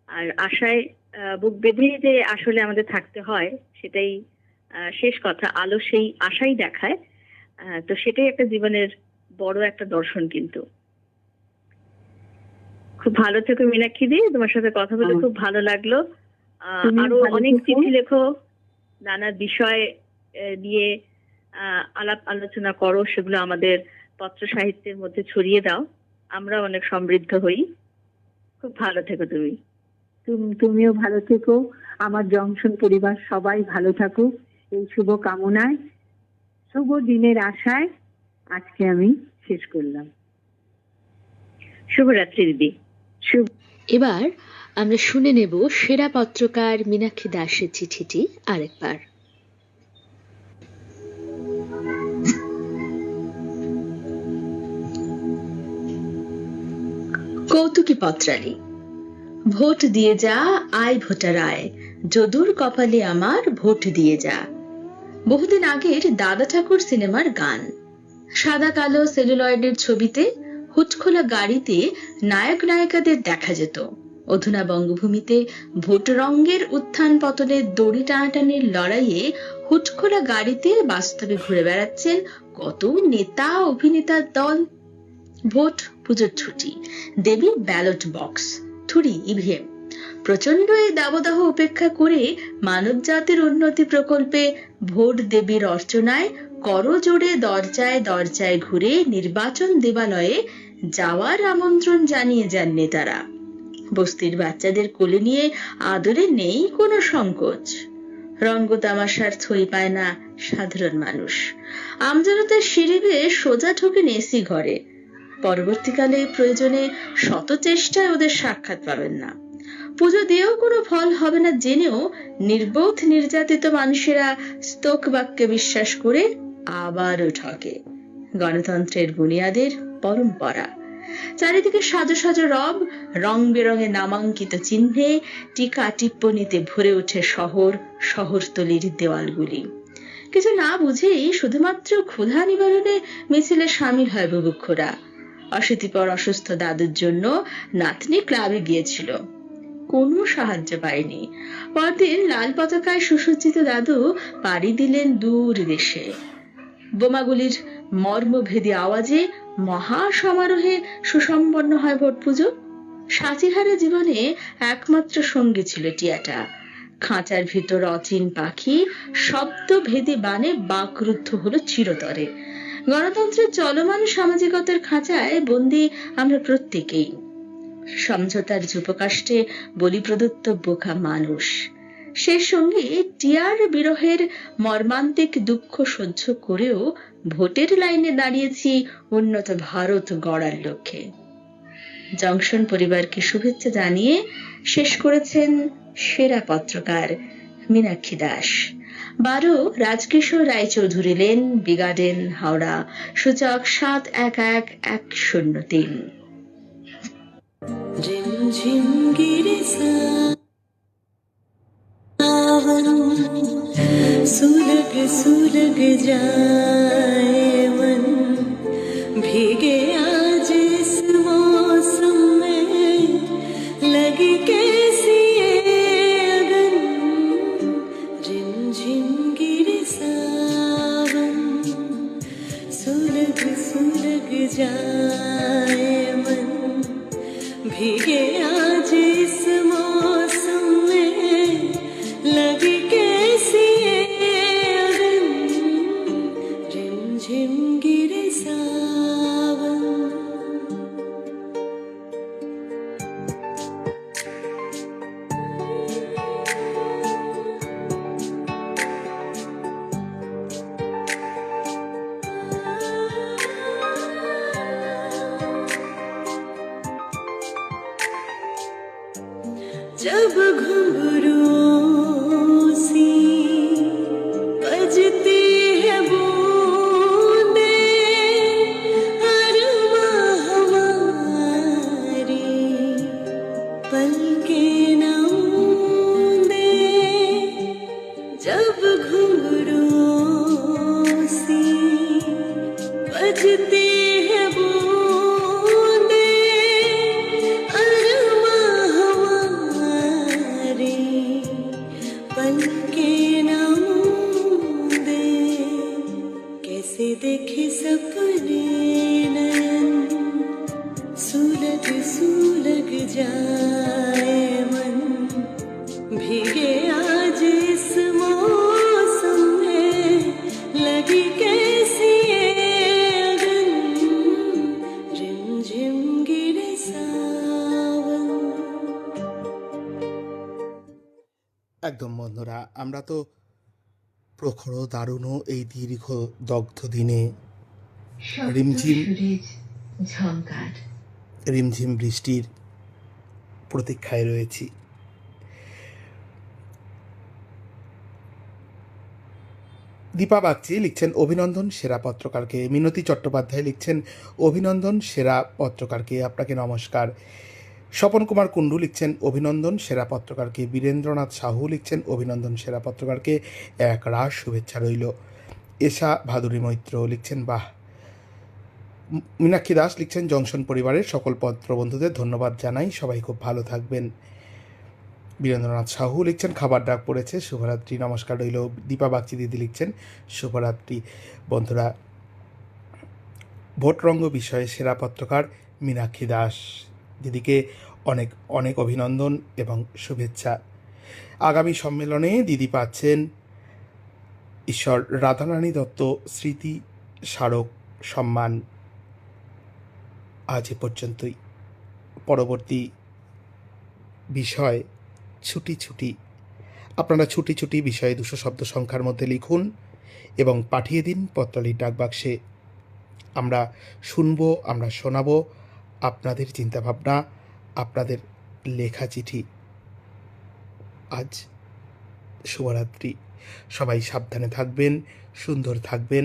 আর আশায় বুক বেঁধে যে আসলে আমাদের থাকতে হয়, সেটাই শেষ কথা। আলো সেই আশাই দেখায়। তো সেটাই একটা জীবনের বড় একটা দর্শন। কিন্তু খুব ভালো থেকো মীনাক্ষী দি, তোমার সাথে কথা বলে খুব ভালো লাগলো। আরো অনেক চিঠি লেখো, নানা বিষয় নিয়ে আলাপ আলোচনা করো, সেগুলো আমাদের পত্র সাহিত্যের মধ্যে ছড়িয়ে দাও, আমরা অনেক সমৃদ্ধ হই। খুব ভালো থেকো তুমি। তুমিও ভালো থেকো, আমার জংশন পরিবার সবাই ভালো থাকুক, এই শুভ কামনায়, শুভ দিনের আশায় আজকে আমি শেষ করলাম। শুভরাত্রি দিদি। এবার আমরা শুনে নেব সেরা পত্রকার মীনাক্ষী দাসের চিঠিটি আরেকবার। কৌতুকী পত্রালি। ভোট দিয়ে যা, আয় ভোটার আয়, যদুর কপালে আমার ভোট দিয়ে যা। বহুদিন আগের দাদা ঠাকুর সিনেমার গান। সাদা কালো সেলুলয়েডের ছবিতে হুটখোলা গাড়িতে নায়ক নায়িকাদের দেখা যেত। অধুনা বঙ্গভূমিতে ভোট রঙের উত্থান পতনের দড়ি টানাটানির লড়াইয়ে হুটখোলা গাড়িতে বাস্তবে ঘুরে বেড়াচ্ছেন কত নেতা অভিনেতার দল। ভোট, পুজোর ছুটি, দেবীর ব্যালট বক্স, থুড়ি, ইভিএম। প্রচন্ড এই দাবদাহ উপেক্ষা করে মানব জাতির উন্নতি প্রকল্পে ভোট দেবীর অর্চনায় করজোড়ে দরজায় দরজায় ঘুরে নির্বাচন দেবালয়ে যাওয়ার আমন্ত্রণ জানিয়ে যান নেতারা। বস্তির বাচ্চাদের কোলে নিয়ে আদরে নেই কোনো সংকোচ। রঙ্গ তামাশার থই পায় না সাধারণ মানুষ। আমজনতার সিঁড়ি বেয়ে সোজা ঢোকেন এসি ঘরে। পরবর্তীকালে প্রয়োজনে শত চেষ্টায় ওদের সাক্ষাৎ পাবেন না। পুজো দিয়েও কোনো ফল হবে না জেনেও নির্বোধ নির্যাতিত মানুষেরা স্তোক বাক্যে বিশ্বাস করে আবারও ঠকে। গণতন্ত্রের বুনিয়াদের পরম্পরা। চারিদিকে সাজো সাজো রব, রং বেরঙে নামাঙ্কিত চিহ্নে, টিকা টিপ্পণীতে ভরে ওঠে শহর, শহরতলির দেওয়ালগুলি। কিছু না বুঝেই শুধুমাত্র ক্ষুধা নিবারণে মিছিলে সামিল হয় বুভুক্ষরা। অশীতিপর অসুস্থ দাদুর জন্য নাতনি ক্লাবে গিয়েছিল, কোনো সাহায্য পায়নি। পরদিন লাল পতাকায় সুসজ্জিত দাদু পাড়ি দিলেন দূর দেশে। বোমাগুলির মর্মভেদী আওয়াজে মহা সমারোহে সুসম্পন্ন হয় ভোট পুজো। সাচিহারা জীবনে একমাত্র সঙ্গী ছিল টিয়াটা। খাঁচার ভিতর অচিন পাখি শব্দ ভেদী বানে বাকরুদ্ধ হলো চিরতরে। গণতন্ত্রের চলমান সামাজিকতার খাঁচায় বন্দী আমরা প্রত্যেকেই। সমঝোতার যুপকাষ্টে বলি প্রদত্ত বোকা মানুষ। সে সঙ্গে টিয়ার বিরহের মর্মান্তিক দুঃখ সহ্য করেও ভোটের লাইনে দাঁড়িয়েছি উন্নত ভারত গড়ার লক্ষ্যে। জংশন পরিবারকে শুভেচ্ছা জানিয়ে শেষ করেছেন সেরা পত্রকার মীনাক্ষী দাস। 12 রাজকিশোর রায়চৌধুরী লেন, বিগার্ডেন, হাওড়া। সূচক 711103। झिमझिम गिरे सावन, सुलग सुलग जाए मन, भीगे आज इस मौसम में, लगी कैसी ये अगन। झिमझिम गिरे सावन, सुलग सुलग जाए मन, भीगे आज इस जब घुंघरूओं सी बजती है बूंदे, अरमा हमारी पलकें न मूंदे, जब घुंघरूओं सी बजती है बूंदे, अरमा हमारी पलकें न मूंदे, कैसे देखे सपने नयन, सुलग सुलग जाए मन, भीगे आज इस मौसम में, लगी कैसी ये अगन, रिमझिम गिरे सावन। একদম বন্ধুরা, আমরা তো প্রখর দারুণও এই দীর্ঘ দগ্ধ দিনে রিমঝিম রিমঝিম বৃষ্টির প্রতীক্ষায় রয়েছি। দীপা বাগচি লিখছেন অভিনন্দন সেরা পত্রকারকে। মিনতি চট্টোপাধ্যায় লিখছেন অভিনন্দন সেরা পত্রকারকে, আপনাকে নমস্কার। স্বপন কুমার কুণ্ডু লিখছেন অভিনন্দন সেরা পত্রকারকে। বীরেন্দ্রনাথ সাহু লিখছেন অভিনন্দন সেরা পত্রকারকে, এক রাশ শুভেচ্ছা রইল। এশা ভাদুরী মৈত্র লিখছেন বাহ। মীনাক্ষী দাস লিখছেন জংশন পরিবারের সকল পত্র বন্ধুদের ধন্যবাদ জানাই, সবাই খুব ভালো থাকবেন। বীরেন্দ্রনাথ সাহু লিখছেন খাবার ডাক পড়েছে, শুভরাত্রি, নমস্কার রইল। দীপা বাগচি দিদি লিখছেন শুভরাত্রি। বন্ধুরা, ভোটরঙ্গ বিষয়ে সেরা পত্রকার মীনাক্ষী দাস দিদিকে অনেক অনেক অভিনন্দন এবং শুভেচ্ছা। আগামী সম্মেলনে দিদি পাচ্ছেন ঈশ্বর রাধারানী দত্ত স্মৃতি স্মারক সম্মান। আজ এ পর্যন্তই। পরবর্তী বিষয় ছুটি ছুটি। আপনারা ছুটি ছুটি বিষয়ে 200 শব্দ সংখ্যার মধ্যে লিখুন এবং পাঠিয়ে দিন পত্রালির ডাকবাক্সে। আমরা শুনব, আমরা শোনাবো আপনাদের চিন্তাভাবনা, আপনাদের লেখা চিঠি। আজ শুভরাত্রি। সবাই সাবধানে থাকবেন, সুন্দর থাকবেন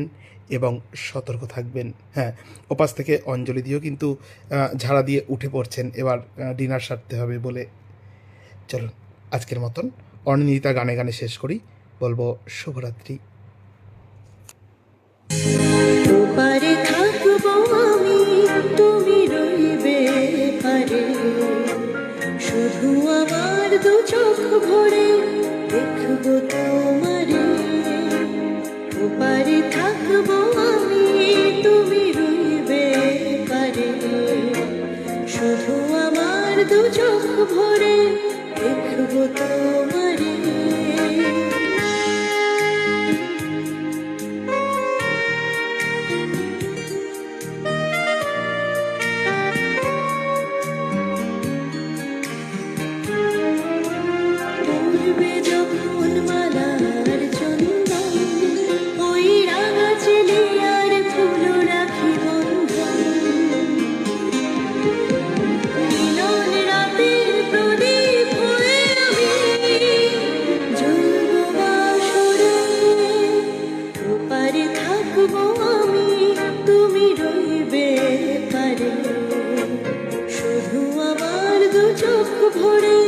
এবং সতর্ক থাকবেন। হ্যাঁ, ওপাশ থেকে অঞ্জলি দিয়েও কিন্তু ঝাড়া দিয়ে উঠে পড়ছেন, এবার ডিনার সারতে হবে বলে। চলুন আজকের মতন অনিন্দিতা গানে গানে শেষ করি, বলবো শুভরাত্রি। ওপারে থাকবো আমি, তুমি রইবে পারে, শুধু আমার দু চোখ ভরে দেখবো তোমারে। ওপারে থাকবো আমি, তুমি রইবে পারে, শুধু আমার দু চোখ ভরে দেখবো তোমারে। পূর্বে যখন মালার চন্দন, ওই রাঙা চেলিয়ার ফুল রাখি বন্ধন, মিলন রাতের প্রদীপ হয়ে আমি জ্বলব বাসরে। ওপারে থাকবো আমি, তুমি রইবে পারে, শুধু আমার দু চোখ ভরে